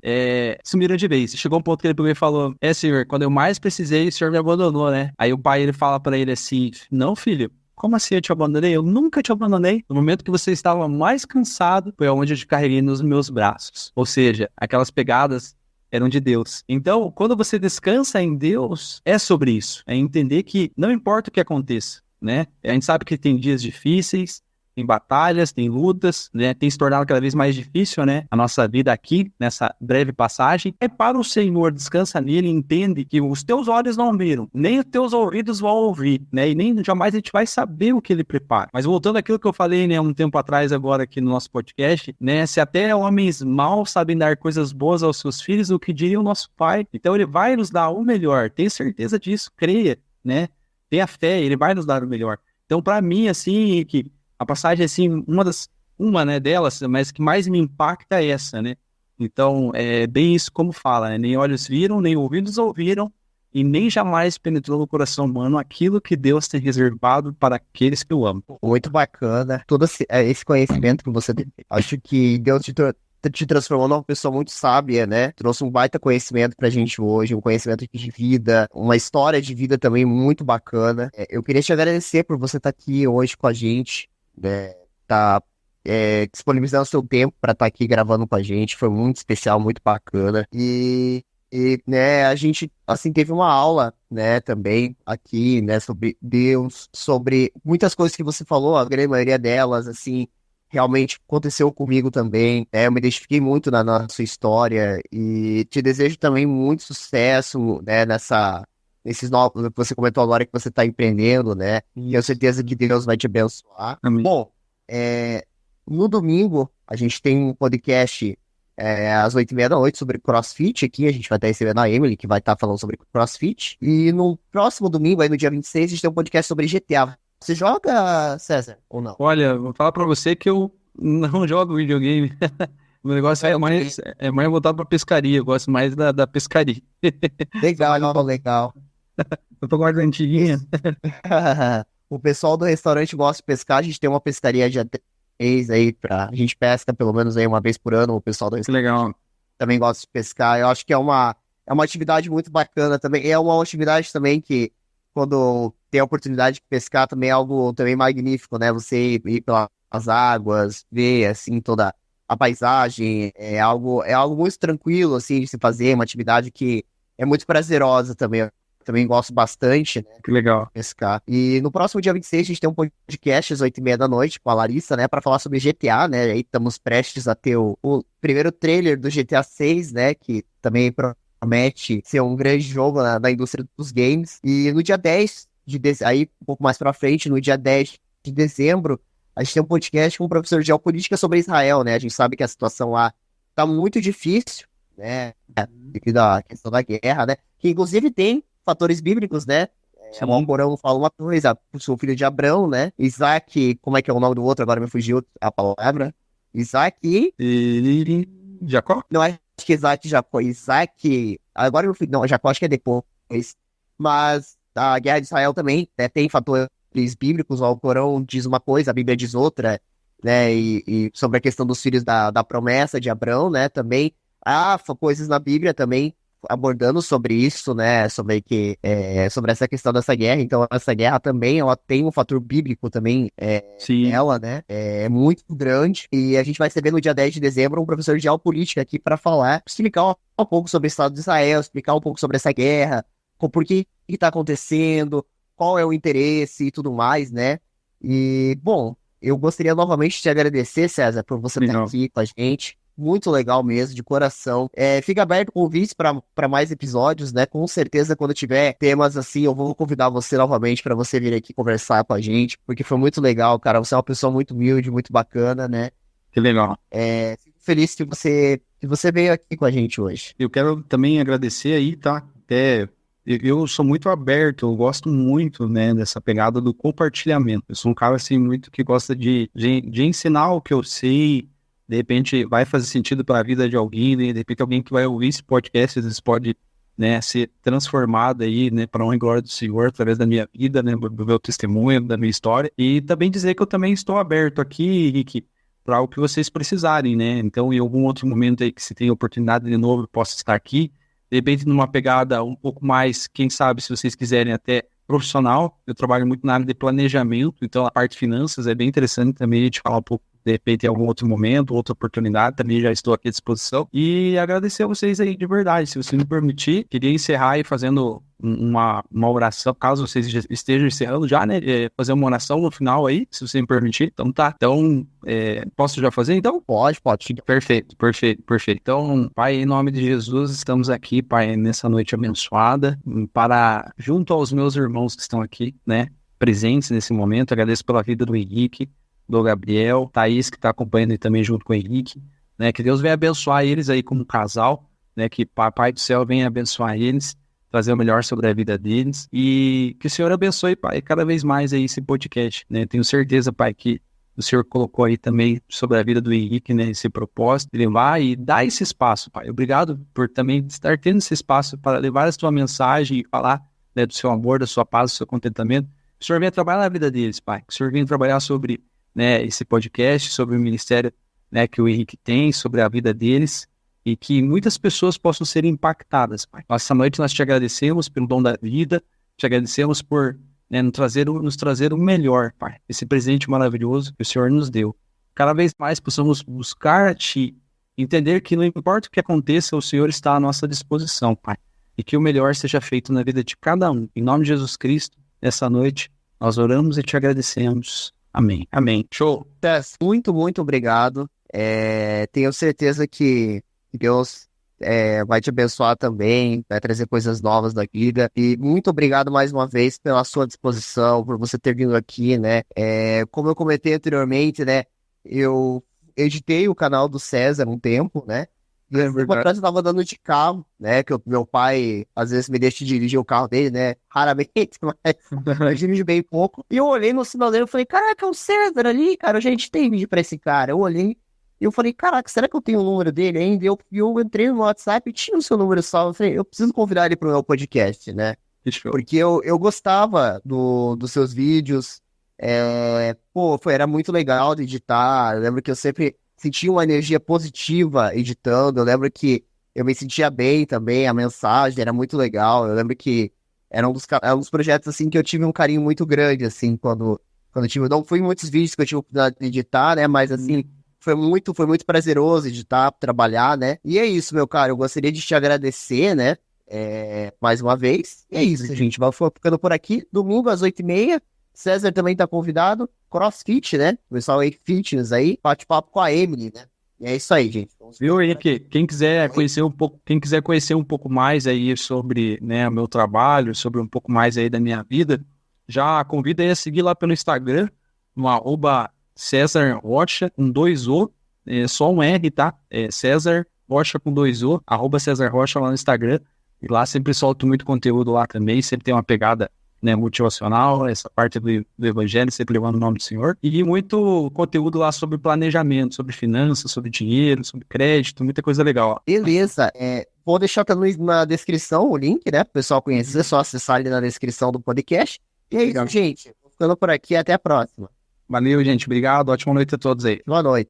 sumiram de vez. E chegou um ponto que ele pegou e falou: Senhor, quando eu mais precisei, o Senhor me abandonou, né? Aí o pai, ele fala pra ele assim: não, filho, como assim eu te abandonei? Eu nunca te abandonei. No momento que você estava mais cansado, foi onde eu te carreguei nos meus braços. Ou seja, aquelas pegadas eram de Deus. Então, quando você descansa em Deus, é sobre isso. É entender que não importa o que aconteça, né? A gente sabe que tem dias difíceis, tem batalhas, tem lutas, né? Tem se tornado cada vez mais difícil, né? A nossa vida aqui, nessa breve passagem. É para o Senhor, descansa nele, entende que os teus olhos não viram, nem os teus ouvidos vão ouvir, né? E nem jamais a gente vai saber o que ele prepara. Mas voltando àquilo que eu falei, né, um tempo atrás agora aqui no nosso podcast, né? Se até homens maus sabem dar coisas boas aos seus filhos, o que diria o nosso Pai? Então ele vai nos dar o melhor. Tenha certeza disso, creia, né? Tenha fé, ele vai nos dar o melhor. Então, para mim, assim, que a passagem, assim, uma, né, delas, mas que mais me impacta é essa, né? Então, é bem isso como fala, né? Nem olhos viram, nem ouvidos ouviram, e nem jamais penetrou no coração humano aquilo que Deus tem reservado para aqueles que o amam. Muito bacana. Todo esse conhecimento que você tem. Acho que Deus te transformou numa pessoa muito sábia, né? Trouxe um baita conhecimento pra gente hoje, um conhecimento de vida, uma história de vida também muito bacana. Eu queria te agradecer por você estar aqui hoje com a gente, né? Disponibilizando o seu tempo para estar aqui gravando com a gente. Foi muito especial, muito bacana. Né, a gente, assim, teve uma aula, né, também aqui, né, sobre Deus, sobre muitas coisas que você falou, a grande maioria delas, assim, realmente aconteceu comigo também, né, eu me identifiquei muito na sua história e te desejo também muito sucesso, né, nesses novos, você comentou agora que você está empreendendo, né, e eu tenho certeza que Deus vai te abençoar. Amém. Bom, no domingo, a gente tem um podcast às 8h30 da noite sobre CrossFit aqui, a gente vai estar recebendo a Emily, que vai estar falando sobre CrossFit, e no próximo domingo, aí no dia 26, a gente tem um podcast sobre GTA. Você joga, César, ou não? Olha, vou falar pra você que eu não jogo videogame. O negócio é mais voltado pra pescaria, eu gosto mais da pescaria. Legal, legal. Eu tô guardando antiguinha. O pessoal do restaurante gosta de pescar, a gente tem uma pescaria de aí a gente pesca pelo menos aí uma vez por ano, o pessoal do restaurante Legal. também gosta de pescar. Eu acho que é uma atividade muito bacana também, é uma atividade também que quando tem a oportunidade de pescar também é algo também magnífico, né? Você ir pelas águas, ver assim toda a paisagem, é algo muito tranquilo assim de se fazer, uma atividade que é muito prazerosa também. Também gosto bastante, né? Que legal. Pescar. E no próximo dia 26 a gente tem um podcast às 8h30 da noite com a Larissa, né? Pra falar sobre GTA, né? Aí estamos prestes a ter o primeiro trailer do GTA 6, né? Que também promete ser um grande jogo na indústria dos games. E no dia 10 aí um pouco mais pra frente, no dia 10 de dezembro, a gente tem um podcast com um professor de geopolítica sobre Israel, né? A gente sabe que a situação lá tá muito difícil, né? Devido à questão da guerra, né? Que inclusive tem fatores bíblicos, né? O Alcorão fala uma coisa, o filho de Abrão, né? Isaac, como é que é o nome do outro? Agora me fugiu a palavra. Isaac e Jacó? Não, acho que Isaac e Jacó. Isaac, agora eu fui, não, Jacó acho que é depois. Mas a guerra de Israel também, né, tem fatores bíblicos, o Alcorão diz uma coisa, a Bíblia diz outra, né? E sobre a questão dos filhos da promessa de Abrão, né? Também há coisas na Bíblia também abordando sobre isso, né, sobre essa questão dessa guerra. Então essa guerra também, ela tem um fator bíblico também, ela, né, é muito grande, e a gente vai receber no dia 10 de dezembro um professor de geopolítica aqui para explicar um pouco sobre o Estado de Israel, explicar um pouco sobre essa guerra, por que está acontecendo, qual é o interesse e tudo mais, né, e, bom, eu gostaria novamente de te agradecer, César, por você estar aqui com a gente. Muito legal mesmo, de coração. Fica aberto o convite para mais episódios, né? Com certeza, quando tiver temas assim, eu vou convidar você novamente para você vir aqui conversar com a gente, porque foi muito legal, cara. Você é uma pessoa muito humilde, muito bacana, né? Que legal. Fico feliz que você que você veio aqui com a gente hoje. Eu quero também agradecer aí, tá? Eu sou muito aberto, eu gosto muito, né, dessa pegada do compartilhamento. Eu sou um cara, assim, muito que gosta de ensinar o que eu sei. De repente vai fazer sentido para a vida de alguém, né? De repente alguém que vai ouvir esse podcast, às vezes pode, né, ser transformado aí, né, para honra e glória do Senhor, através da minha vida, né, do meu testemunho, da minha história. E também dizer que eu também estou aberto aqui, Rick, para o que vocês precisarem, né? Então, em algum outro momento aí que se tem oportunidade de novo, eu posso estar aqui. De repente, numa pegada um pouco mais, quem sabe, se vocês quiserem, até profissional. Eu trabalho muito na área de planejamento, então a parte de finanças é bem interessante também a gente falar um pouco, de repente, em algum outro momento, outra oportunidade, também já estou aqui à disposição. E agradecer a vocês aí de verdade, se você me permitir, queria encerrar aí fazendo uma oração, caso vocês estejam encerrando já, né, fazer uma oração no final aí, se você me permitir. Então tá, então, posso já fazer então? Pode. Perfeito. Então, Pai, em nome de Jesus, estamos aqui, Pai, nessa noite abençoada, para, junto aos meus irmãos que estão aqui, né, presentes nesse momento. Agradeço pela vida do Henrique, do Gabriel, Thaís, que está acompanhando aí também junto com o Henrique, né, que Deus venha abençoar eles aí como casal, né, que Papai do Céu venha abençoar eles, trazer o melhor sobre a vida deles, e que o Senhor abençoe, Pai, cada vez mais aí esse podcast, né, tenho certeza, Pai, que o Senhor colocou aí também sobre a vida do Henrique, né, esse propósito de levar e dar esse espaço, Pai. Obrigado por também estar tendo esse espaço para levar a sua mensagem e falar, né, do seu amor, da sua paz, do seu contentamento. Que o Senhor venha trabalhar na vida deles, Pai. Que o Senhor venha trabalhar sobre, né, esse podcast, sobre o ministério, né, que o Henrique tem, sobre a vida deles, e que muitas pessoas possam ser impactadas, Pai. Essa noite nós te agradecemos pelo dom da vida, te agradecemos por, né, nos trazer o melhor, Pai, esse presente maravilhoso que o Senhor nos deu. Cada vez mais possamos buscar a Ti, entender que não importa o que aconteça, o Senhor está à nossa disposição, Pai, e que o melhor seja feito na vida de cada um. Em nome de Jesus Cristo, nessa noite, nós oramos e te agradecemos. Amém. Show. Tess, muito obrigado. Tenho certeza que Deus vai te abençoar também, vai trazer coisas novas da vida. E muito obrigado mais uma vez pela sua disposição, por você ter vindo aqui, né? Como eu comentei anteriormente, né? Eu editei o canal do César um tempo, né? E atrás eu tava andando de carro, né? Que meu pai às vezes me deixa dirigir o carro dele, né? Raramente, mas eu dirijo bem pouco. E eu olhei no sinaleiro e falei, caraca, é o César ali, cara. Eu já editei vídeo pra esse cara. Eu olhei. E eu falei, caraca, será que eu tenho o número dele ainda? Eu entrei no WhatsApp e tinha o seu número salvo. Eu falei, eu preciso convidar ele pro meu podcast, né? Porque eu gostava dos seus vídeos. Era muito legal de editar. Eu lembro que eu sempre sentia uma energia positiva editando. Eu lembro que eu me sentia bem também. A mensagem era muito legal. Eu lembro que era um dos projetos, assim, que eu tive um carinho muito grande, assim, quando eu tive... Não foi muitos vídeos que eu tive a oportunidade de editar, né? Mas, assim... Foi muito prazeroso editar, trabalhar, né? E é isso, meu caro. Eu gostaria de te agradecer, né? Mais uma vez. E é isso, gente. Vai ficando por aqui. Domingo, às 8h30. César também tá convidado. CrossFit, né? O pessoal aí, fitness aí. Bate-papo com a Emily, né? E é isso aí, gente. Viu, Henrique? Quem quiser conhecer um pouco mais aí sobre, né, o meu trabalho, sobre um pouco mais aí da minha vida, já convida aí a seguir lá pelo Instagram, no @César Rocha com 2O, só um R, tá? César Rocha com 2O, @César Rocha lá no Instagram. E lá sempre solto muito conteúdo lá também, sempre tem uma pegada, né, motivacional, essa parte do evangelho, sempre levando o nome do Senhor. E muito conteúdo lá sobre planejamento, sobre finanças, sobre dinheiro, sobre crédito, muita coisa legal. Ó. Beleza. Vou deixar também na descrição o link, né? Para o pessoal conhecer, é só acessar ali na descrição do podcast. E é isso, gente. Vou ficando por aqui, até a próxima. Valeu, gente. Obrigado. Ótima noite a todos aí. Boa noite.